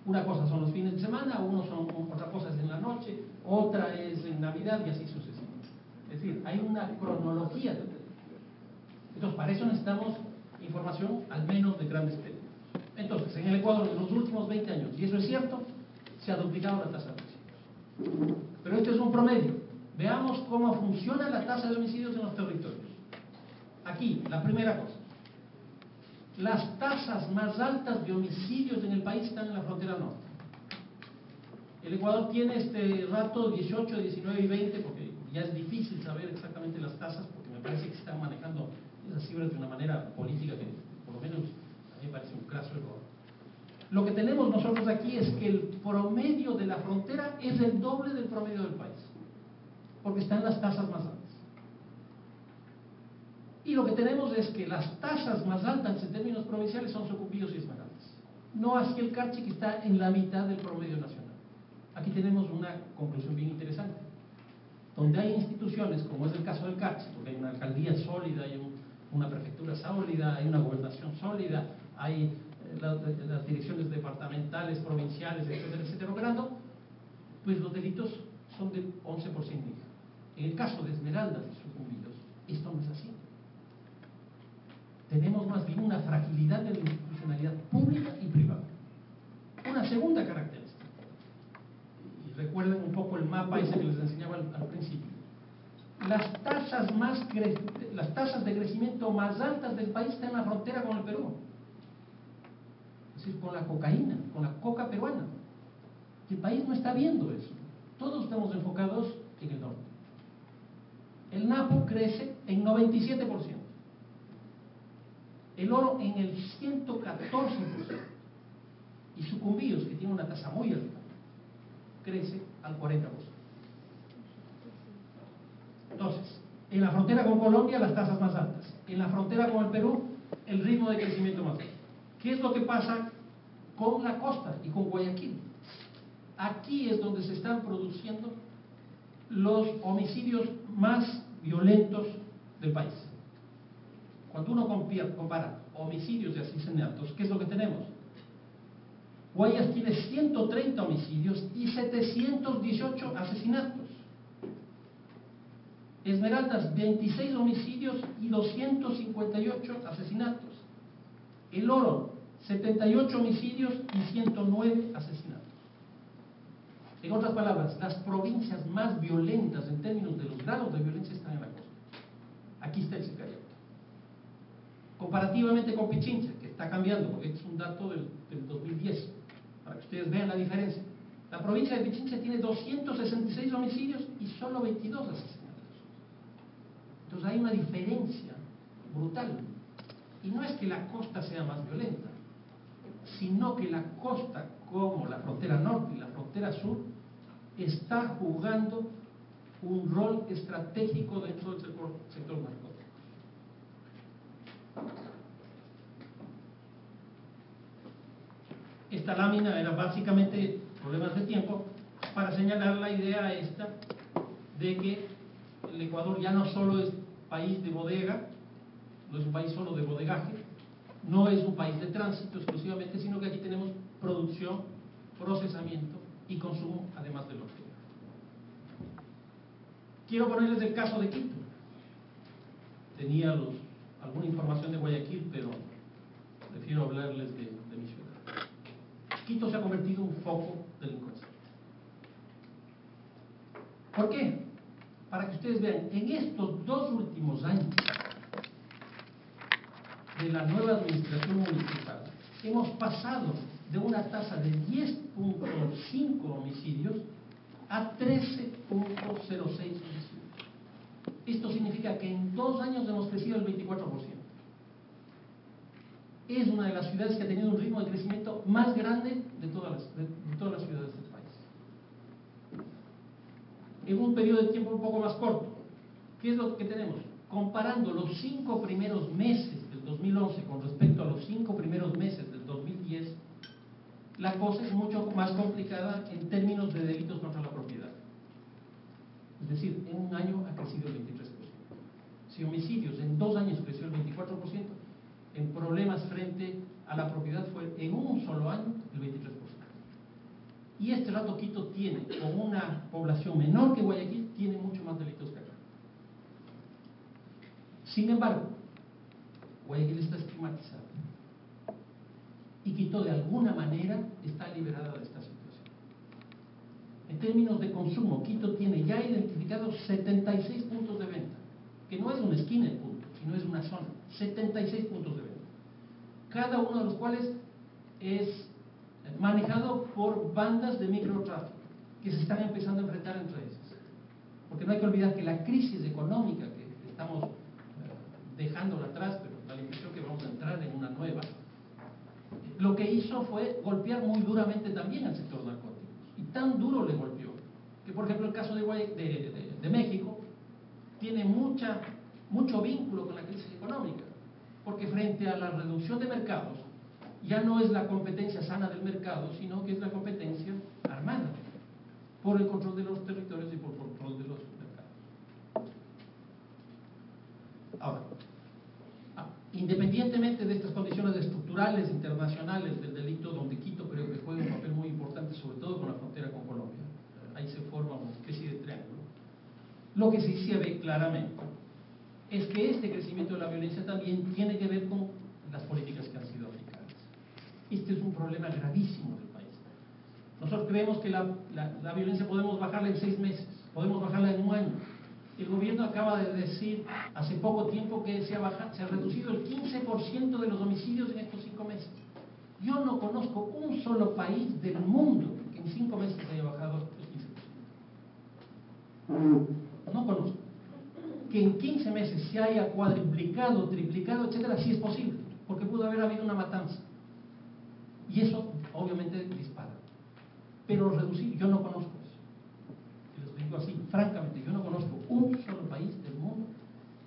Una cosa son los fines de semana, otra cosa es en la noche, otra es en Navidad y así sucesivamente. Es decir, hay una cronología del delito. Entonces, para eso necesitamos información al menos de grandes peligros. Entonces, en el Ecuador, en los últimos 20 años, y eso es cierto, se ha duplicado la tasa de homicidios. Pero este es un promedio. Veamos cómo funciona la tasa de homicidios en los territorios. Aquí, la primera cosa. Las tasas más altas de homicidios en el país están en la frontera norte. El Ecuador tiene este rato 18, 19 y 20, porque ya es difícil saber exactamente las tasas, porque me parece que se están manejando esas cifras de una manera política que, por lo menos, a mí me parece un craso error. Lo que tenemos nosotros aquí es que el promedio de la frontera es el doble del promedio del país, porque están las tasas más altas. Y lo que tenemos es que las tasas más altas en términos provinciales son Sucumbíos y Esmeraldas. No así el Carchi, que está en la mitad del promedio nacional. Aquí tenemos una conclusión bien interesante. Donde hay instituciones, como es el caso del Carchi, porque hay una alcaldía sólida, hay una prefectura sólida, hay una gobernación sólida, hay las direcciones departamentales, provinciales, etcétera, etcétera, operando, pues los delitos son del 11% mínimo. En el caso de Esmeraldas y Sucumbíos, esto no es así. Tenemos más bien una fragilidad de la institucionalidad pública y privada. Una segunda característica, y recuerden un poco el mapa ese que les enseñaba al principio, las tasas de crecimiento más altas del país están en la frontera con el Perú, es decir, con la cocaína, con la coca peruana. El país no está viendo eso, todos estamos enfocados en el norte. El Napo crece en 97%, el oro en el 114%, y Sucumbíos, que tiene una tasa muy alta, crece al 40%. Entonces, en la frontera con Colombia las tasas más altas, en la frontera con el Perú el ritmo de crecimiento más alto. ¿Qué es lo que pasa con la costa y con Guayaquil? Aquí es donde se están produciendo los homicidios más violentos del país. Cuando uno compara homicidios y asesinatos, ¿qué es lo que tenemos? Guayas tiene 130 homicidios y 718 asesinatos. Esmeraldas, 26 homicidios y 258 asesinatos. El Oro, 78 homicidios y 109 asesinatos. En otras palabras, las provincias más violentas en términos de los grados de violencia están en la costa. Aquí está el sicariato. Comparativamente con Pichincha, que está cambiando, porque este es un dato del 2010, para que ustedes vean la diferencia. La provincia de Pichincha tiene 266 homicidios y solo 22 asesinatos. Entonces hay una diferencia brutal. Y no es que la costa sea más violenta, sino que la costa, como la frontera norte y la frontera sur, está jugando un rol estratégico dentro del sector narcótico. Esta lámina era básicamente, problemas de tiempo, para señalar la idea esta de que el Ecuador ya no solo es país de bodega, no es un país solo de bodegaje, no es un país de tránsito exclusivamente, sino que aquí tenemos producción, procesamiento y consumo, además de lo que. Quiero ponerles el caso de Quito. Tenía alguna información de Guayaquil, pero prefiero hablarles de mi ciudad. Quito se ha convertido en un foco delincuencial. ¿Por qué? Para que ustedes vean, en estos 2 últimos años de la nueva administración municipal, hemos pasado de una tasa de 10.5 homicidios a 13.06 homicidios. Esto significa que en 2 años hemos crecido el 24%. Es una de las ciudades que ha tenido un ritmo de crecimiento más grande de todas las ciudades del país. En un periodo de tiempo un poco más corto. ¿Qué es lo que tenemos? Comparando los 5 primeros meses del 2011 con respecto a los 5 primeros meses del 2010, la cosa es mucho más complicada en términos de delitos contra la propiedad. Es decir, en un año ha crecido el 23%. Si homicidios en 2 años creció el 24%, en problemas frente a la propiedad fue en un solo año el 23%. Y este rato Quito tiene, con una población menor que Guayaquil, tiene mucho más delitos que acá. Sin embargo, Guayaquil está estigmatizado y Quito de alguna manera está liberada de esta situación. En términos de consumo, Quito tiene ya identificados 76 puntos de venta, que no es una esquina de puntos, sino es una zona, 76 puntos de venta, cada uno de los cuales es manejado por bandas de microtráfico que se están empezando a enfrentar entre ellas. Porque no hay que olvidar que la crisis económica que estamos dejándola atrás, pero da la impresión que vamos a entrar en una nueva, lo que hizo fue golpear muy duramente también al sector narcóticos. Y tan duro le golpeó que, por ejemplo, el caso de México tiene mucha mucho vínculo con la crisis económica, porque frente a la reducción de mercados, ya no es la competencia sana del mercado, sino que es la competencia armada, por el control de los territorios y por el control de los mercados. Ahora, independientemente de estas condiciones estructurales internacionales del delito, donde Quito creo que juega un papel muy importante, sobre todo con la frontera con Colombia, ahí se forma una especie de triángulo, lo que sí se ve claramente es que este crecimiento de la violencia también tiene que ver con las políticas que han sido aplicadas. Este es un problema gravísimo del país. Nosotros creemos que la violencia podemos bajarla en 6 meses, podemos bajarla en un año. El gobierno acaba de decir hace poco tiempo que se ha reducido el 15% de los homicidios en estos 5 meses. Yo no conozco un solo país del mundo que en 5 meses haya bajado los 15%. No conozco. Que en 15 meses se haya cuadruplicado, triplicado, etcétera, sí es posible, porque pudo haber habido una matanza. Y eso, obviamente, dispara. Pero reducir, yo no conozco eso. Y les digo así, francamente, yo no conozco un solo país del mundo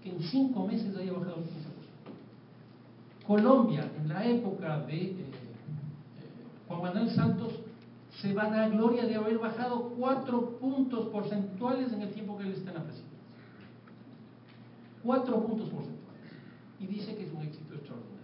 que en 5 meses haya bajado el 15%. Colombia, en la época de Juan Manuel Santos, se vanagloria de haber bajado 4 puntos porcentuales en el tiempo que él está en la presidencia. 4 puntos porcentuales. Y dice que es un éxito extraordinario.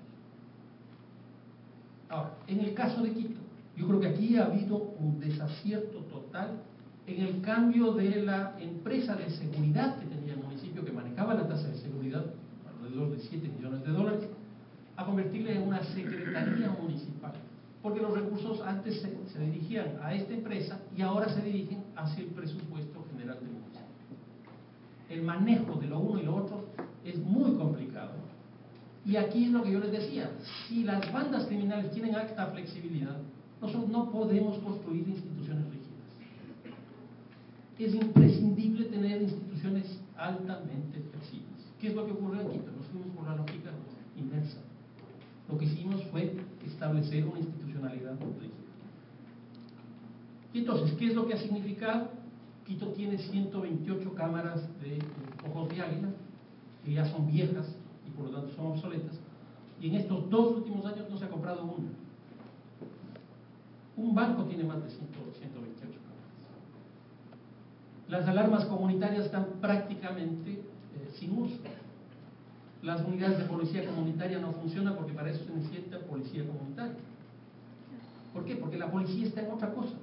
Ahora, en el caso de Quito, yo creo que aquí ha habido un desacierto total en el cambio de la empresa de seguridad que tenía el municipio, que manejaba la tasa de seguridad, alrededor de $7 millones, a convertirla en una secretaría municipal. Porque los recursos antes se dirigían a esta empresa y ahora se dirigen hacia el presupuesto general del municipio. El manejo de lo uno y lo otro es muy complicado. Y aquí es lo que yo les decía, si las bandas criminales tienen alta flexibilidad, nosotros no podemos construir instituciones rígidas. Es imprescindible tener instituciones altamente flexibles. ¿Qué es lo que ocurrió en Quito? Nos fuimos por la lógica inversa. Lo que hicimos fue establecer una institucionalidad rígida. Y entonces, ¿qué es lo que ha significado? Quito tiene 128 cámaras de ojos de águila, que ya son viejas y por lo tanto son obsoletas, y en estos 2 últimos años no se ha comprado una. Un banco tiene más de 128 cámaras. Las alarmas comunitarias están prácticamente sin uso. Las unidades de policía comunitaria no funcionan porque para eso se necesita policía comunitaria. ¿Por qué? Porque la policía está en otra cosa.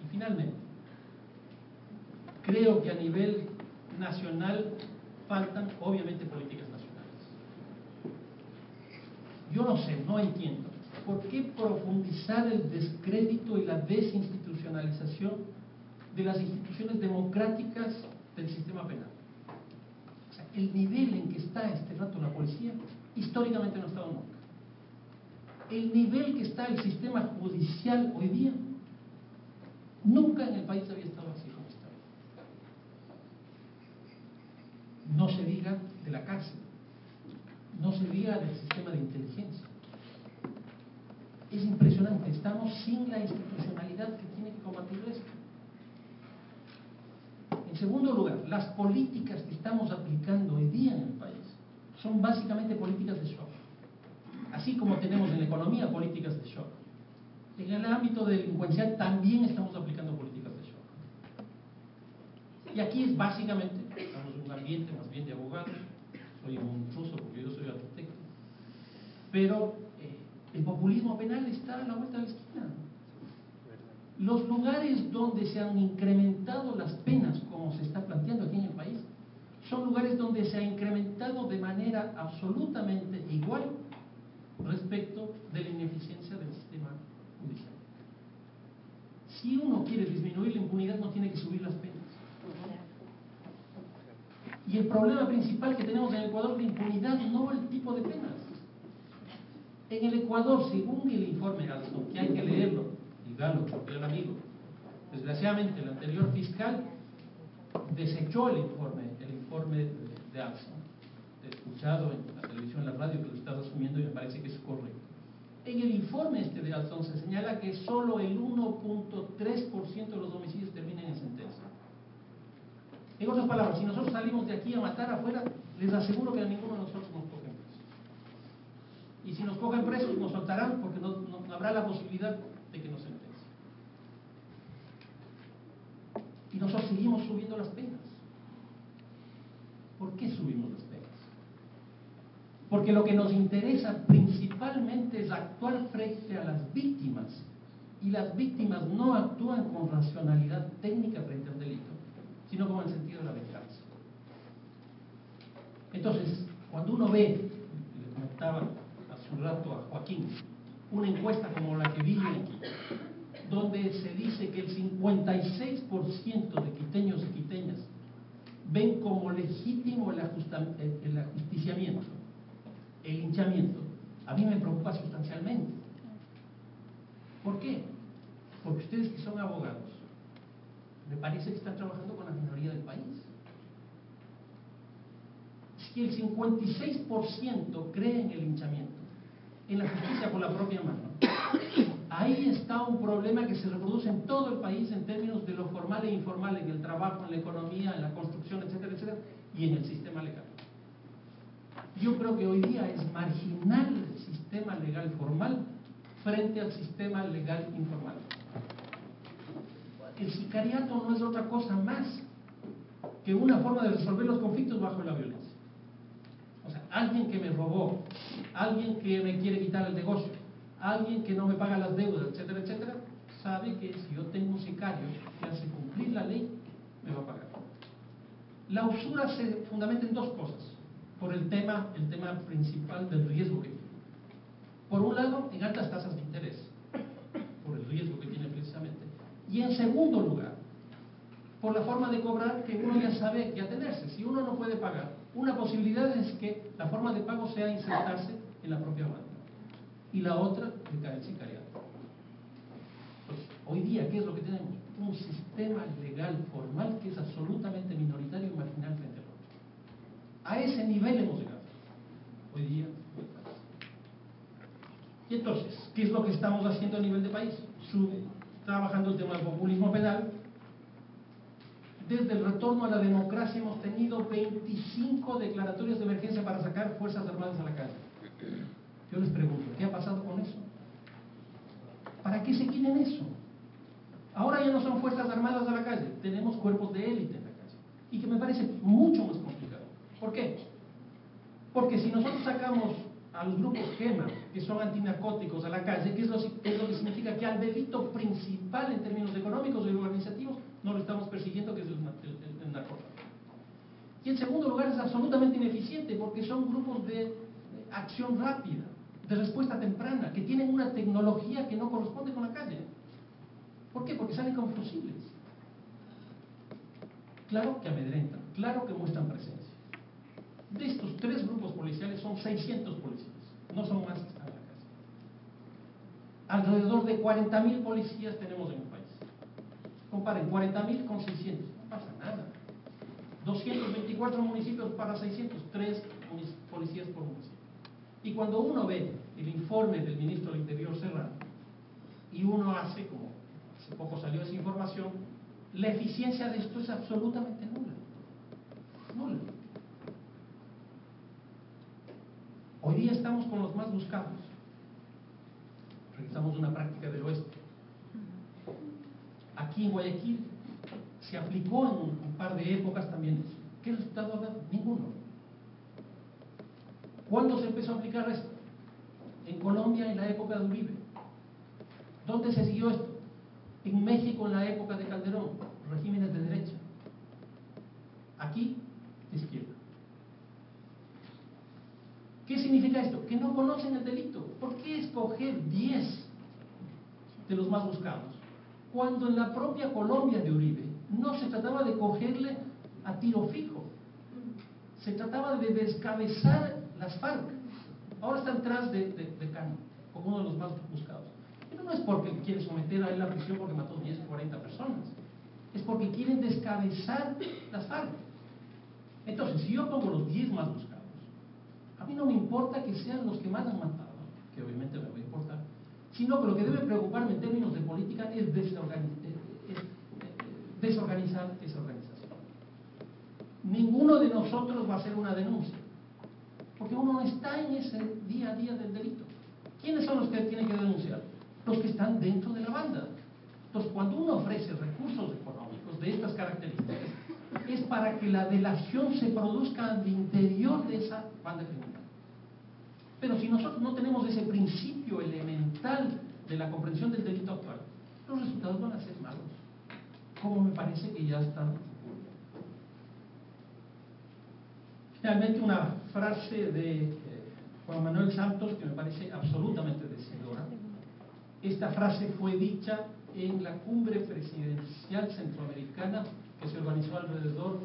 Y finalmente, creo que a nivel nacional faltan obviamente políticas nacionales. Yo no sé, no entiendo por qué profundizar el descrédito y la desinstitucionalización de las instituciones democráticas del sistema penal. O sea, el nivel en que está este rato la policía históricamente no ha estado nunca. El nivel que está el sistema judicial hoy día nunca en el país había estado así como está. No se diga de la cárcel, no se diga del sistema de inteligencia. Es impresionante, estamos sin la institucionalidad que tiene que combatir esto. En segundo lugar, las políticas que estamos aplicando hoy día en el país son básicamente políticas de shock. Así como tenemos en la economía políticas de shock, en el ámbito delincuencial también estamos aplicando políticas de shock. Y aquí es básicamente, estamos en un ambiente más bien de abogados, soy un intruso porque yo soy arquitecto, pero el populismo penal está a la vuelta de la esquina. Los lugares donde se han incrementado las penas, como se está planteando aquí en el país, son lugares donde se ha incrementado de manera absolutamente igual respecto de la ineficiencia del sistema judicial. Si uno quiere disminuir la impunidad, no tiene que subir las penas. Y el problema principal que tenemos en el Ecuador es la impunidad, no el tipo de penas. En el Ecuador, según el informe Alstom, que hay que leerlo, y Galo, porque el amigo, desgraciadamente el anterior fiscal desechó el informe de Alstom. He escuchado en la televisión, en la radio, que lo estás asumiendo y me parece que es correcto. En el informe de Alstom se señala que solo el 1.3% de los homicidios terminan en sentencia. En otras palabras, si nosotros salimos de aquí a matar afuera, les aseguro que a ninguno de nosotros nos cogen presos. Y si nos cogen presos, nos soltarán porque no habrá la posibilidad de que nos sentencien. Y nosotros seguimos subiendo las penas. ¿Por qué subimos las penas? Porque lo que nos interesa principalmente es actuar frente a las víctimas, y las víctimas no actúan con racionalidad técnica frente al delito, sino como en el sentido de la venganza. Entonces, cuando uno ve, le comentaba hace un rato a Joaquín, una encuesta como la que vi aquí, donde se dice que el 56% de quiteños y quiteñas ven como legítimo el ajusticiamiento, el linchamiento, a mí me preocupa sustancialmente. ¿Por qué? Porque ustedes que son abogados, me parece que están trabajando con la minoría del país. Si el 56% cree en el linchamiento, en la justicia por la propia mano, ahí está un problema que se reproduce en todo el país en términos de lo formal e informal, en el trabajo, en la economía, en la construcción, etcétera, etcétera, y en el sistema legal. Yo creo que hoy día es marginal el sistema legal formal frente al sistema legal informal. El sicariato no es otra cosa más que una forma de resolver los conflictos bajo la violencia. O sea, alguien que me robó, alguien que me quiere quitar el negocio, alguien que no me paga las deudas, etcétera, etcétera, sabe que si yo tengo un sicario que hace cumplir la ley, me va a pagar. La usura se fundamenta en dos cosas, por el tema principal del riesgo que tiene. Por un lado, en altas tasas de interés, por el riesgo que tiene precisamente, y en segundo lugar, por la forma de cobrar que uno ya sabe que atenerse. Si uno no puede pagar, una posibilidad es que la forma de pago sea insertarse en la propia banda, y la otra, de caer el sicariato. Pues, hoy día, ¿qué es lo que tenemos? Un sistema legal formal que es absolutamente minoritario y marginal frente al otro. A ese nivel hemos llegado hoy día. Y entonces, ¿qué es lo que estamos haciendo a nivel de país? Trabajando el tema del populismo penal. Desde el retorno a la democracia hemos tenido 25 declaratorias de emergencia para sacar Fuerzas Armadas a la calle. Yo les pregunto, ¿qué ha pasado con eso? ¿Para qué se quieren eso? Ahora ya no son Fuerzas Armadas a la calle, tenemos cuerpos de élite en la calle. Y que me parece mucho más complicado. ¿Por qué? Porque si nosotros sacamos a los grupos GEMA, que son antinarcóticos, a la calle, ¿qué es lo que significa? Que al delito principal en términos económicos y organizativos no lo estamos persiguiendo, que es el narcotráfico. Y en segundo lugar es absolutamente ineficiente porque son grupos de acción rápida, de respuesta temprana, que tienen una tecnología que no corresponde con la calle. ¿Por qué? Porque salen con fusiles. Claro que amedrentan, claro que muestran presencia. De estos tres grupos policiales son 600 policías, no son más que están en la calle. Alrededor de 40.000 policías tenemos en el país. Comparen 40.000 con 600, no pasa nada. 224 municipios para 603 policías por municipio. Y cuando uno ve el informe del ministro del Interior Serrano, y uno hace, como hace poco salió esa información, la eficiencia de esto es absolutamente nula. Nula. Hoy día estamos con los más buscados. Realizamos una práctica del oeste. Aquí en Guayaquil se aplicó en un par de épocas también eso. ¿Qué resultado ha dado? Ninguno. ¿Cuándo se empezó a aplicar esto? En Colombia en la época de Uribe. ¿Dónde se siguió esto? En México en la época de Calderón, regímenes de derecha. Aquí, de izquierda. ¿Qué significa esto? Que no conocen el delito. ¿Por qué escoger 10 de los más buscados? Cuando en la propia Colombia de Uribe no se trataba de cogerle a tiro fijo. Se trataba de descabezar las FARC. Ahora están tras de Cano, como uno de los más buscados. Pero no es porque quieren someter a él a la prisión porque mató 10 o 40 personas. Es porque quieren descabezar las FARC. Entonces, si yo pongo los 10 más buscados, a mí no me importa que sean los que más han matado, que obviamente me va a importar, sino que lo que debe preocuparme en términos de política es desorganizar esa organización. Ninguno de nosotros va a hacer una denuncia, porque uno no está en ese día a día del delito. ¿Quiénes son los que tienen que denunciar? Los que están dentro de la banda. Entonces, cuando uno ofrece recursos económicos de estas características, es para que la delación se produzca al interior de esa banda criminal. Pero si nosotros no tenemos ese principio elemental de la comprensión del delito actual, los resultados van a ser malos, como me parece que ya están ocurriendo. Finalmente, una frase de Juan Manuel Santos que me parece absolutamente decidora. Esta frase fue dicha en la cumbre presidencial centroamericana que se organizó alrededor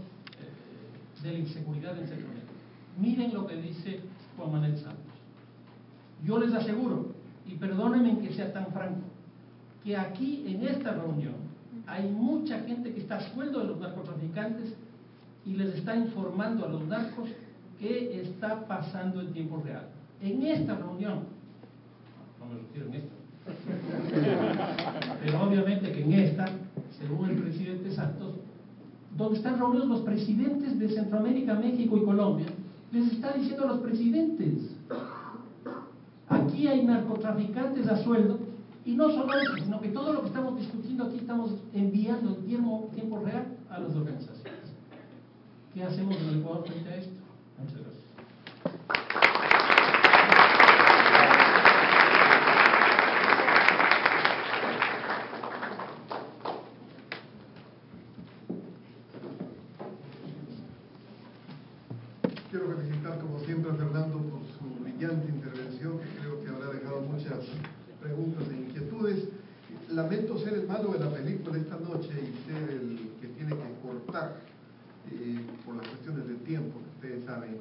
de la inseguridad en Centroamérica. Miren lo que dice Juan Manuel Santos. Yo les aseguro, y perdónenme que sea tan franco, que aquí en esta reunión hay mucha gente que está a sueldo de los narcotraficantes y les está informando a los narcos qué está pasando en tiempo real. En esta reunión, no me refiero en esta, pero obviamente que en esta, según el presidente Santos, donde están reunidos los presidentes de Centroamérica, México y Colombia, les está diciendo a los presidentes: aquí hay narcotraficantes a sueldo, y no solo eso, sino que todo lo que estamos discutiendo aquí estamos enviando en tiempo real a las organizaciones. ¿Qué hacemos en el Ecuador frente a esto? Muchas gracias. Quiero felicitar como siempre a Fernando por su brillante intervención, que creo que habrá dejado muchas preguntas e inquietudes. Lamento ser el malo de la película esta noche y ser el que tiene que cortar por las cuestiones de tiempo, que ustedes saben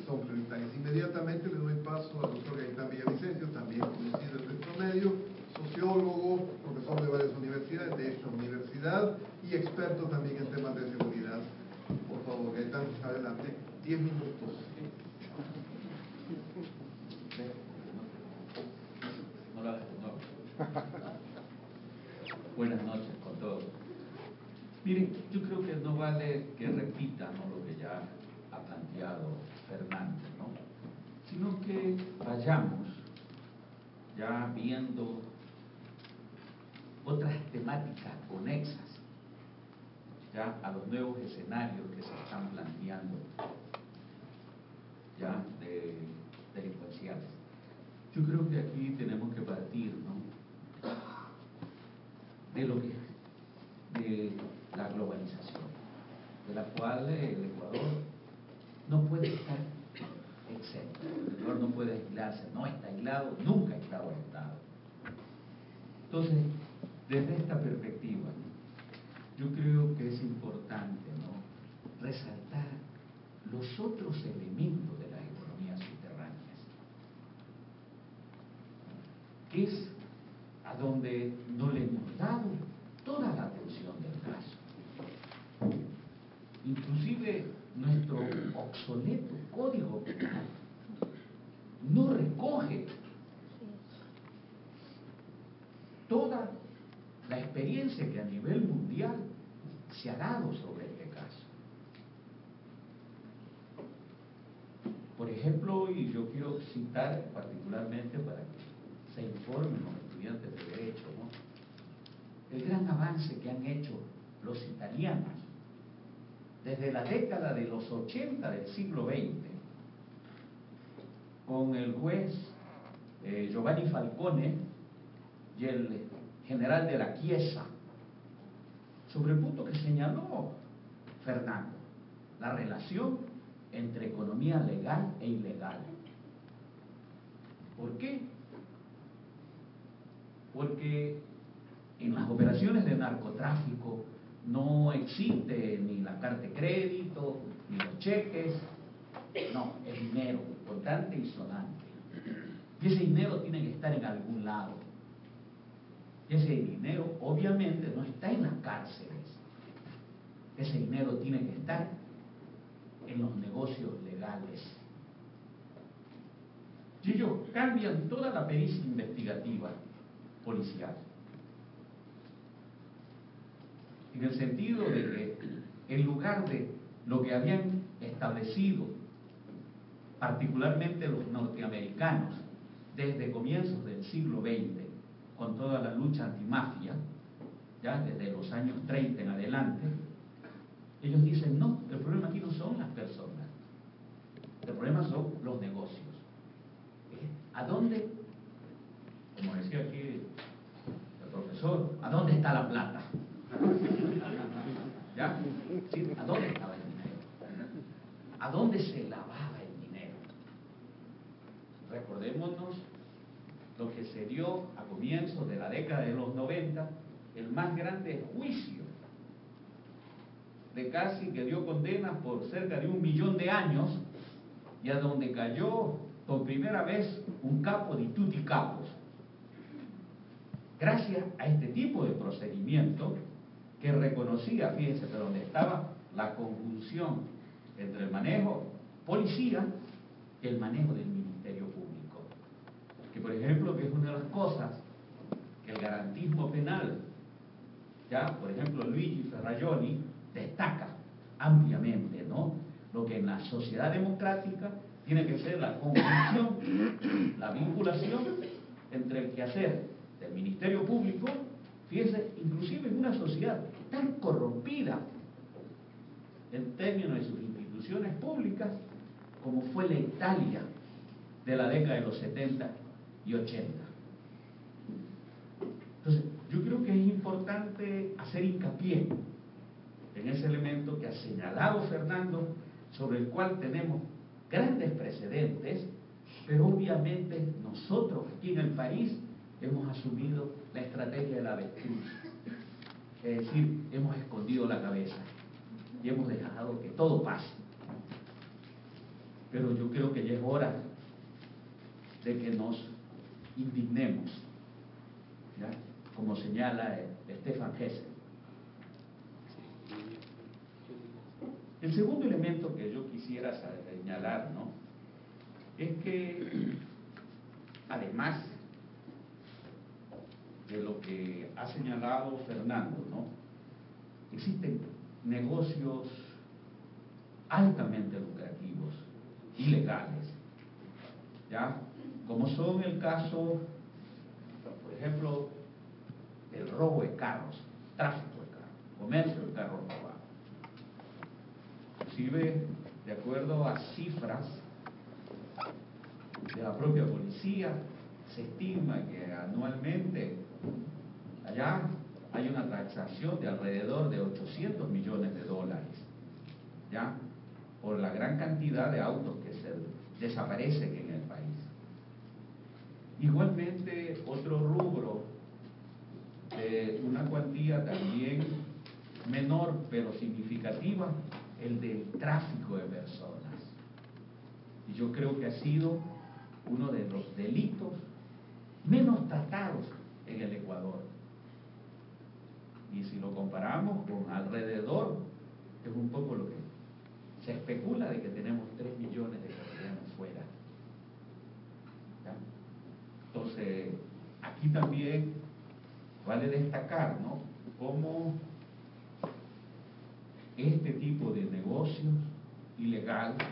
son prioritarias. Inmediatamente le doy paso al doctor Gaitán Villavicencio, también conocido en nuestro medio, sociólogo, profesor de varias universidades, de esta universidad, y experto también en temas de seguridad. Por favor, Gaitán, adelante. 10 minutos. Buenas noches con todos. Miren, yo creo que no vale que repitan, ¿no?, lo que ya ha planteado Fernando, ¿no?, sino que vayamos ya viendo otras temáticas conexas ya a los nuevos escenarios que se están planteando ya delincuenciales. Yo creo que aquí tenemos que partir, ¿no?, de la globalización, de la cual el Ecuador no puede estar exento. El Ecuador no puede aislarse, no está aislado, nunca ha estado aislado. Entonces, desde esta perspectiva, ¿no?, yo creo que es importante, ¿no?, resaltar los otros elementos de las economías subterráneas, que es a donde no le hemos dado toda la atención del caso. Inclusive nuestro obsoleto Código Penal no recoge toda la experiencia que a nivel mundial se ha dado sobre este caso. Por ejemplo, y yo quiero citar particularmente para que se informen los estudiantes de Derecho, ¿no?, el gran avance que han hecho los italianos desde la década de los 80 del siglo XX, con el juez Giovanni Falcone y el general de la Chiesa, sobre el punto que señaló Fernando, la relación entre economía legal e ilegal. ¿Por qué? Porque en las operaciones de narcotráfico no existe ni la carta de crédito, ni los cheques, no, es dinero contante y sonante. Y ese dinero tiene que estar en algún lado. Y ese dinero obviamente no está en las cárceles. Ese dinero tiene que estar en los negocios legales. Y ellos cambian toda la pericia investigativa policial. En el sentido de que en lugar de lo que habían establecido, particularmente los norteamericanos, desde comienzos del siglo XX, con toda la lucha antimafia, ya desde los años 30 en adelante, ellos dicen, no, el problema aquí no son las personas, el problema son los negocios. ¿A dónde, como decía aquí el profesor, a dónde está la plata? ¿Ya? ¿Sí? ¿A dónde estaba el dinero? ¿A dónde se lavaba el dinero? Recordémonos lo que se dio a comienzos de la década de los 90, el más grande juicio de casi que dio condenas por cerca de 1 millón de años, y a donde cayó por primera vez un capo de tutti capos. Gracias a este tipo de procedimiento que reconocía, fíjense, pero donde estaba la conjunción entre el manejo policía y el manejo del Ministerio Público. Que por ejemplo, que es una de las cosas que el garantismo penal, ya, por ejemplo, Luigi Ferrajoli destaca ampliamente, ¿no? Lo que en la sociedad democrática tiene que ser la conjunción, la vinculación entre el quehacer del Ministerio Público, fíjense, inclusive en una sociedad tan corrompida en términos de sus instituciones públicas como fue la Italia de la década de los 70 y 80. Entonces, yo creo que es importante hacer hincapié en ese elemento que ha señalado Fernando, sobre el cual tenemos grandes precedentes, pero obviamente nosotros aquí en el país hemos asumido la estrategia de la avestruz, es decir, hemos escondido la cabeza y hemos dejado que todo pase. Pero yo creo que ya es hora de que nos indignemos, ¿ya? Como señala Stefan Hesse. El segundo elemento que yo quisiera señalar, ¿no?, es que además de lo que ha señalado Fernando, ¿no?, existen negocios altamente lucrativos, ilegales, ¿ya? Como son el caso, por ejemplo, el robo de carros, tráfico de carros, comercio de carros robados. Inclusive, de acuerdo a cifras de la propia policía, se estima que anualmente allá hay una transacción de alrededor de 800 millones de dólares, ¿ya?, por la gran cantidad de autos que se desaparecen en el país. Igualmente, otro rubro de una cuantía también menor pero significativa, el del tráfico de personas. Y yo creo que ha sido uno de los delitos menos tratados en el Ecuador. Y si lo comparamos con alrededor, es un poco lo que se especula de que tenemos 3 millones de ecuatorianos fuera. ¿Ya? Entonces, aquí también vale destacar, ¿no?, cómo este tipo de negocios ilegales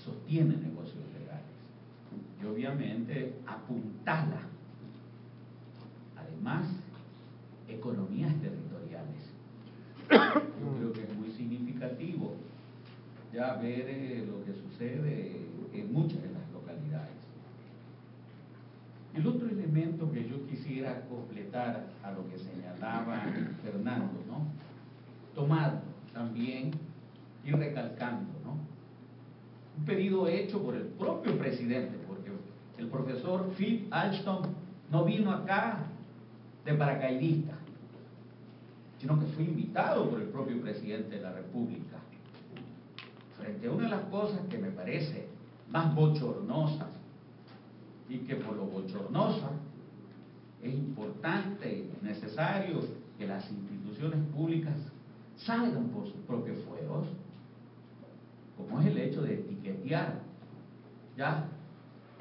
sostiene negocios legales y obviamente apuntala además economías territoriales. Yo creo que es muy significativo ya ver lo que sucede en muchas de las localidades. El otro elemento que yo quisiera completar a lo que señalaba Fernando, ¿no?, tomando también y recalcando, ¿no?, un pedido hecho por el propio presidente, porque el profesor Phil Alston no vino acá de paracaidista, sino que fue invitado por el propio presidente de la República, frente a una de las cosas que me parece más bochornosas, y que por lo bochornosa es importante y necesario que las instituciones públicas salgan por sus propios fueros, como es el hecho de etiquetear ¿ya?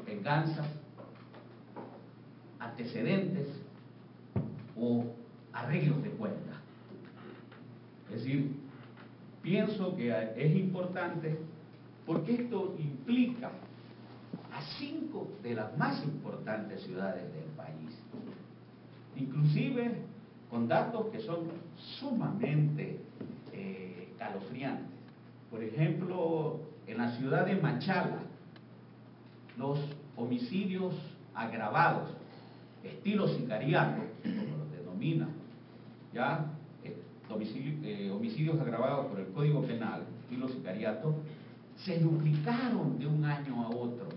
Venganzas, antecedentes o arreglos de cuentas. Es decir, pienso que es importante porque esto implica a 5 de las más importantes ciudades del país, inclusive con datos que son sumamente calofriantes. Por ejemplo, en la ciudad de Machala, los homicidios agravados, estilo sicariato, como los denomina, ¿ya? Homicidios agravados por el Código Penal, estilo sicariato, se duplicaron de un año a otro,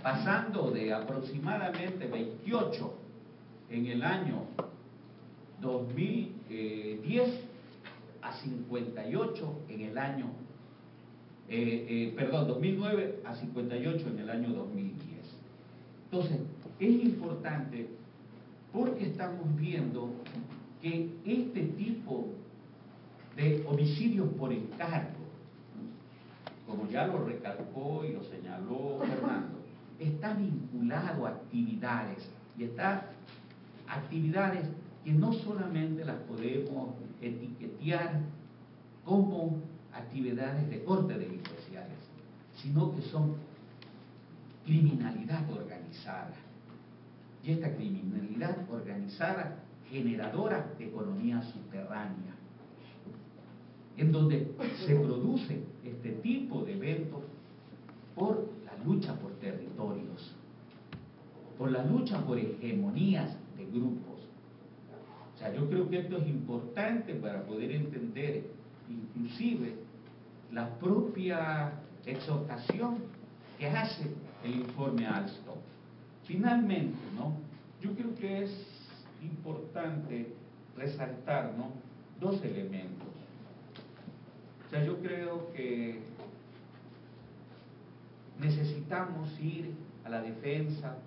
pasando de aproximadamente 28 en el año 2010 a 58 en el año 2009 a 58 en el año 2010. Entonces, es importante porque estamos viendo que este tipo de homicidios por encargo, como ya lo recalcó y lo señaló Fernando, está vinculado a actividades, y está actividades que no solamente las podemos etiquetar como actividades de corte delincuenciales, sino que son criminalidad organizada. Y esta criminalidad organizada generadora de economía subterránea, en donde se produce este tipo de eventos por la lucha por territorios, por la lucha por hegemonías de grupos. O sea, yo creo que esto es importante para poder entender inclusive la propia exhortación que hace el informe Alstom. Finalmente, ¿no? Yo creo que es importante resaltar, ¿no?, 2 elementos. O sea, yo creo que necesitamos ir a la defensa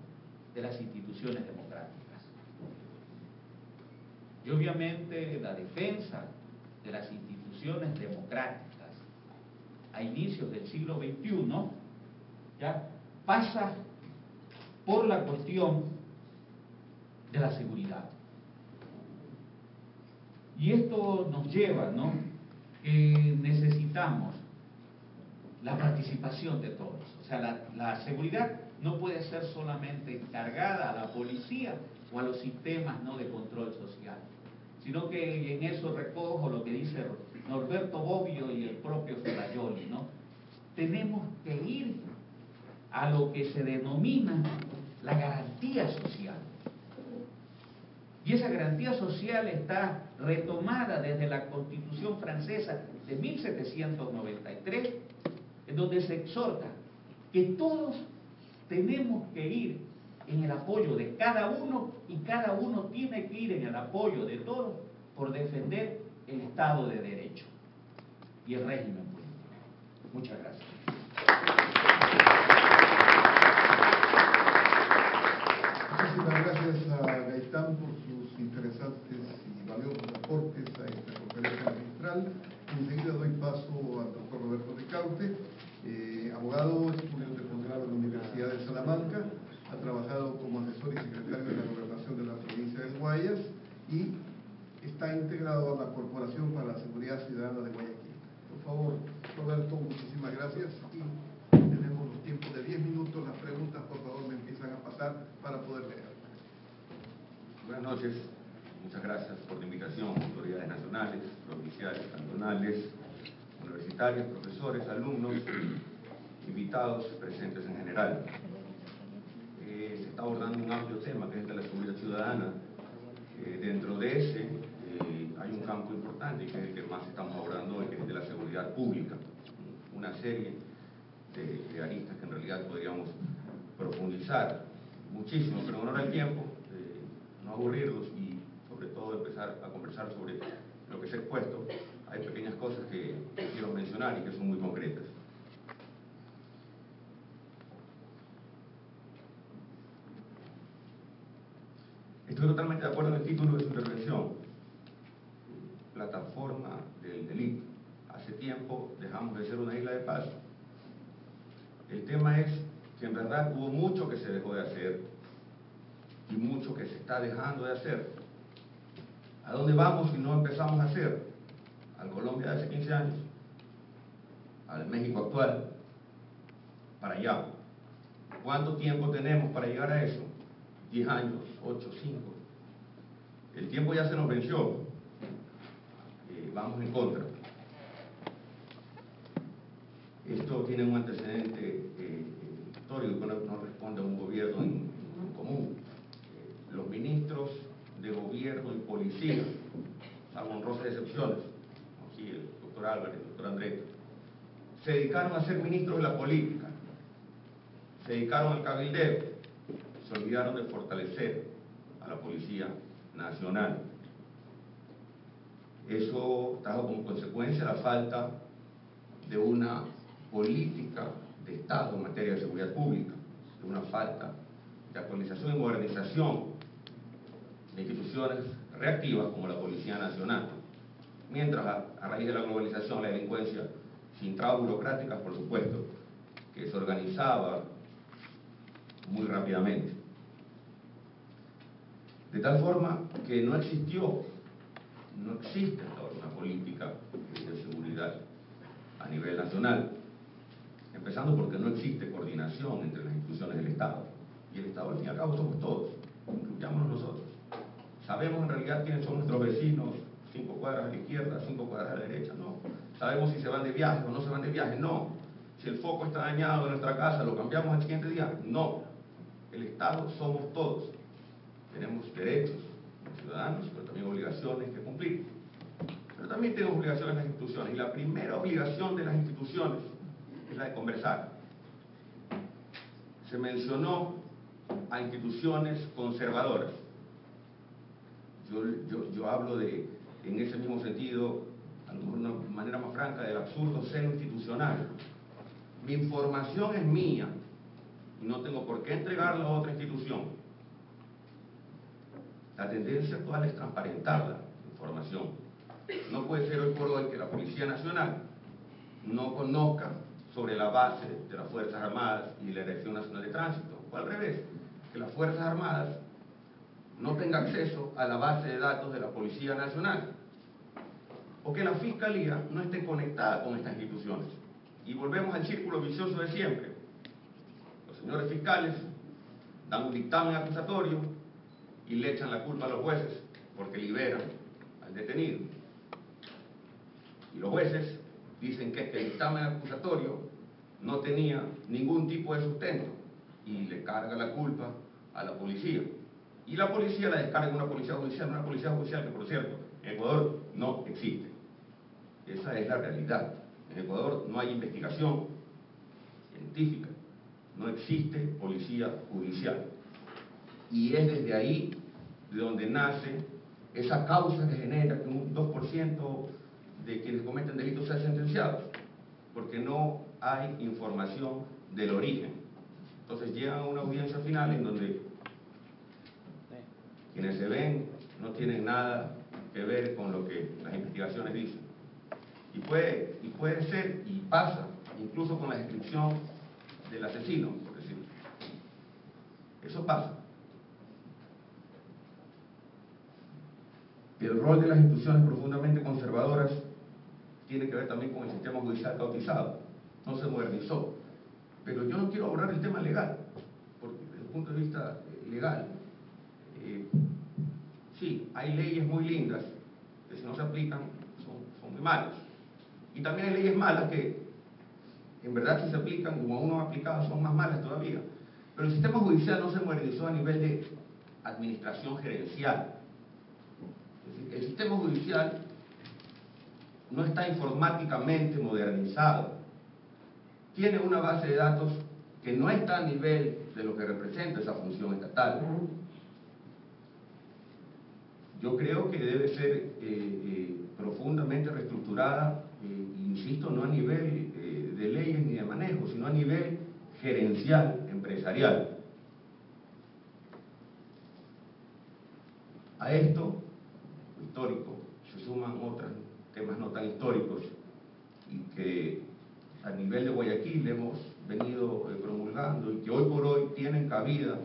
de las instituciones democráticas. Y obviamente la defensa de las instituciones democráticas a inicios del siglo XXI, ya pasa por la cuestión de la seguridad. Y esto nos lleva, ¿no?, que necesitamos la participación de todos. O sea, la seguridad no puede ser solamente encargada a la policía o a los sistemas, ¿no?, de control social, sino que en eso recojo lo que dice Norberto Bobbio y el propio Ferrajoli, ¿no? Tenemos que ir a lo que se denomina la garantía social. Y esa garantía social está retomada desde la Constitución francesa de 1793, en donde se exhorta que todos tenemos que ir en el apoyo de cada uno, y cada uno tiene que ir en el apoyo de todos por defender el Estado de Derecho y el régimen político. Muchas gracias. Muchísimas gracias a Gaitán por sus interesantes y valiosos aportes a esta conferencia magistral. Enseguida doy paso al doctor Roberto Ricaurte, abogado, estudios de posgrado en la Universidad de Salamanca, ha trabajado como asesor y secretario de la Gobernación de la provincia del Guayas y está integrado a la Corporación para la Seguridad Ciudadana de Guayaquil. Por favor, Roberto, muchísimas gracias y tenemos los tiempos de 10 minutos. Las preguntas, por favor, me empiezan a pasar para poder leer. Buenas noches, muchas gracias por la invitación, autoridades nacionales, provinciales, cantonales, universitarios, profesores, alumnos, invitados presentes en general. Se está abordando un amplio tema que es el de la seguridad ciudadana. Dentro de ese hay un campo importante que es el que más estamos abordando hoy, que es el de la seguridad pública. Una serie de aristas que en realidad podríamos profundizar muchísimo, pero en honor al tiempo, no aburrirlos y sobre todo empezar a conversar sobre lo que se ha expuesto. Hay pequeñas cosas que quiero mencionar y que son muy concretas. Estoy totalmente de acuerdo en el título de su intervención, plataforma del delito. Hace tiempo dejamos de ser una isla de paz El tema es que en verdad hubo mucho que se dejó de hacer y mucho que se está dejando de hacer. ¿A dónde vamos si no empezamos a hacer? Al Colombia de hace 15 años, al México actual, para allá. ¿Cuánto tiempo tenemos para llegar a eso? 10 años, 8, 5. El tiempo ya se nos venció. Vamos en contra. Esto tiene un antecedente histórico que no responde a un gobierno en común. Los ministros de gobierno y policía, salvo honrosas excepciones, como aquí el doctor Álvarez, el doctor Andrés, se dedicaron a ser ministros de la política, se dedicaron al cabildeo, se olvidaron de fortalecer a la Policía Nacional. Eso trajo como consecuencia la falta de una política de Estado en materia de seguridad pública, de una falta de actualización y modernización de instituciones reactivas como la Policía Nacional. Mientras, a raíz de la globalización, la delincuencia, sin trabas burocráticas, por supuesto, que se organizaba muy rápidamente. De tal forma que no existe hasta ahora una política de seguridad a nivel nacional, empezando porque no existe coordinación entre las instituciones del Estado. Y el Estado, al fin y al cabo, somos todos, incluyámonos nosotros. Sabemos en realidad quiénes son nuestros vecinos, 5 cuadras a la izquierda, 5 cuadras a la derecha, no. Sabemos si se van de viaje o no se van de viaje, no. Si el foco está dañado en nuestra casa, ¿lo cambiamos al siguiente día? No. El Estado somos todos. Tenemos derechos como ciudadanos, pero también obligaciones que cumplir. Pero también tenemos obligaciones las instituciones. Y la primera obligación de las instituciones es la de conversar. Se mencionó a instituciones conservadoras. Yo hablo en ese mismo sentido, a lo mejor de una manera más franca, del absurdo seno institucional. Mi información es mía y no tengo por qué entregarla a otra institución. La tendencia actual es transparentar la información. No puede ser hoy por hoy que la Policía Nacional no conozca sobre la base de las Fuerzas Armadas y de la Dirección Nacional de Tránsito, o al revés, que las Fuerzas Armadas no tenga acceso a la base de datos de la Policía Nacional, o que la Fiscalía no esté conectada con estas instituciones. Y volvemos al círculo vicioso de siempre. Los señores fiscales dan un dictamen acusatorio y le echan la culpa a los jueces porque liberan al detenido. Y los jueces dicen que el dictamen acusatorio no tenía ningún tipo de sustento y le carga la culpa a la policía. Y la policía la descarga en una policía judicial que, por cierto, en Ecuador no existe. Esa es la realidad. En Ecuador no hay investigación científica, no existe policía judicial. Y es desde ahí de donde nace esa causa que genera que un 2% de quienes cometen delitos sean sentenciados, porque no hay información del origen. Entonces llegan a una audiencia final en donde quienes se ven no tienen nada que ver con lo que las investigaciones dicen. Y puede ser, y pasa, incluso con la descripción del asesino, por decirlo. Eso pasa. El rol de las instituciones profundamente conservadoras tiene que ver también con el sistema judicial cautizado. No se modernizó. Pero yo no quiero abordar el tema legal, porque desde el punto de vista legal, sí, hay leyes muy lindas que si no se aplican son muy malas. Y también hay leyes malas que, en verdad, si se aplican, como aún no aplicadas, son más malas todavía. Pero el sistema judicial no se modernizó a nivel de administración gerencial. Es decir, el sistema judicial no está informáticamente modernizado. Tiene una base de datos que no está a nivel de lo que representa esa función estatal. Yo creo que debe ser profundamente reestructurada, insisto, no a nivel de leyes ni de manejo, sino a nivel gerencial, empresarial. A esto, histórico, se suman otros temas no tan históricos y que a nivel de Guayaquil hemos venido promulgando y que hoy por hoy tienen cabida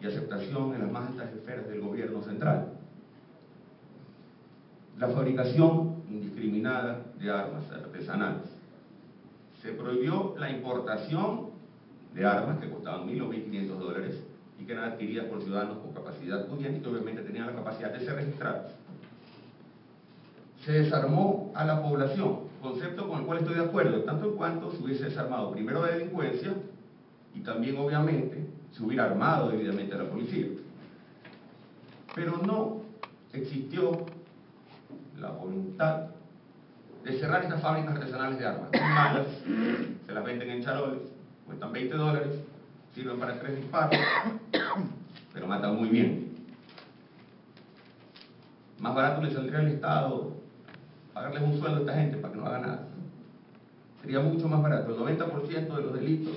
y aceptación en las más altas esferas del gobierno central. La fabricación indiscriminada de armas artesanales. Se prohibió la importación de armas que costaban $1.000 o $1.500 y que eran adquiridas por ciudadanos con capacidad pudiente y que obviamente tenían la capacidad de ser registrados. Se desarmó a la población, concepto con el cual estoy de acuerdo, tanto en cuanto se hubiese desarmado primero la delincuencia y también obviamente se hubiera armado debidamente a la policía. Pero no existió la voluntad de cerrar estas fábricas artesanales de armas. Son malas, se las venden en charoles, cuestan $20, sirven para 3 disparos, pero matan muy bien. Más barato le saldría al Estado pagarles un sueldo a esta gente para que no haga nada. Sería mucho más barato. El 90% de los delitos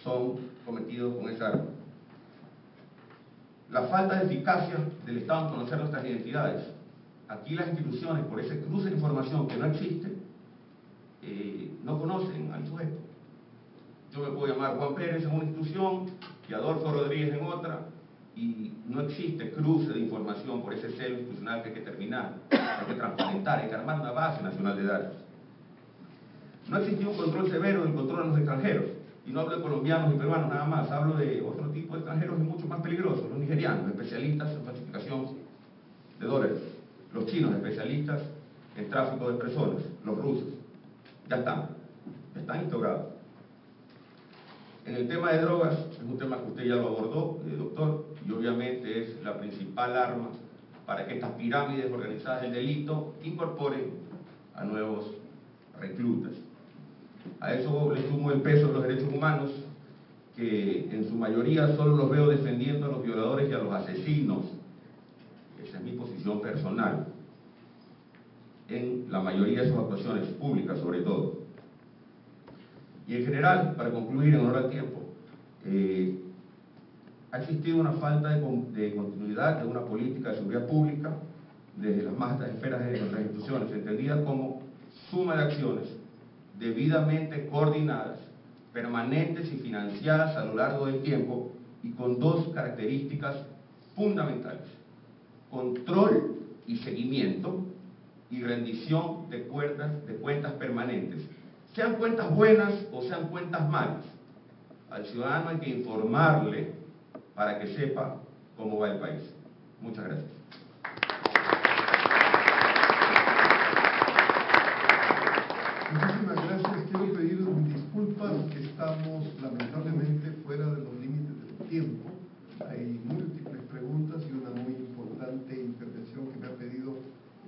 son cometidos con esa arma. La falta de eficacia del Estado en conocer nuestras identidades. Aquí las instituciones, por ese cruce de información que no existe, no conocen al sujeto. Yo me puedo llamar Juan Pérez en una institución y Adolfo Rodríguez en otra, y no existe cruce de información por ese celo institucional que hay que terminar, hay que transparentar, hay que armar una base nacional de datos. No existió un control severo del control de los extranjeros, y no hablo de colombianos y peruanos nada más, hablo de otro tipo de extranjeros y mucho más peligrosos, los nigerianos, especialistas en falsificación de dólares, los chinos, especialistas en tráfico de personas, los rusos, ya están instaurados. En el tema de drogas, es un tema que usted ya lo abordó, doctor, y obviamente es la principal arma para que estas pirámides organizadas del delito incorporen a nuevos reclutas. A eso le sumo el peso de los derechos humanos, que en su mayoría solo los veo defendiendo a los violadores y a los asesinos. Esa es mi posición personal, en la mayoría de sus actuaciones públicas sobre todo. Y en general, para concluir en honor al tiempo, ha existido una falta de continuidad de una política de seguridad pública desde las más altas esferas de nuestras instituciones, entendida como suma de acciones debidamente coordinadas, permanentes y financiadas a lo largo del tiempo y con dos características fundamentales: control y seguimiento y rendición de cuentas permanentes. Sean cuentas buenas o sean cuentas malas, al ciudadano hay que informarle para que sepa cómo va el país. Muchas gracias. Muchísimas gracias. Quiero pedir disculpas que estamos lamentablemente fuera de los límites del tiempo. Hay múltiples preguntas y una muy importante intervención que me ha pedido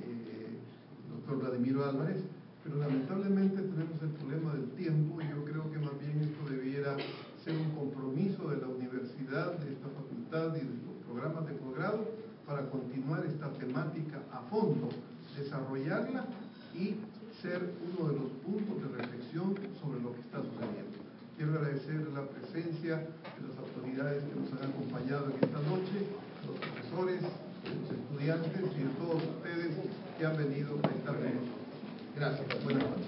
el doctor Vladimiro Álvarez, pero lamentablemente tenemos el problema del tiempo y yo creo que más bien esto debiera ser un compromiso de la universidad, de esta facultad y de los programas de posgrado para continuar esta temática a fondo, desarrollarla y ser uno de los puntos de reflexión sobre lo que está sucediendo. Quiero agradecer la presencia de las autoridades que nos han acompañado en esta noche, los profesores, los estudiantes y de todos ustedes que han venido a estar con nosotros. Gracias. Buenas noches.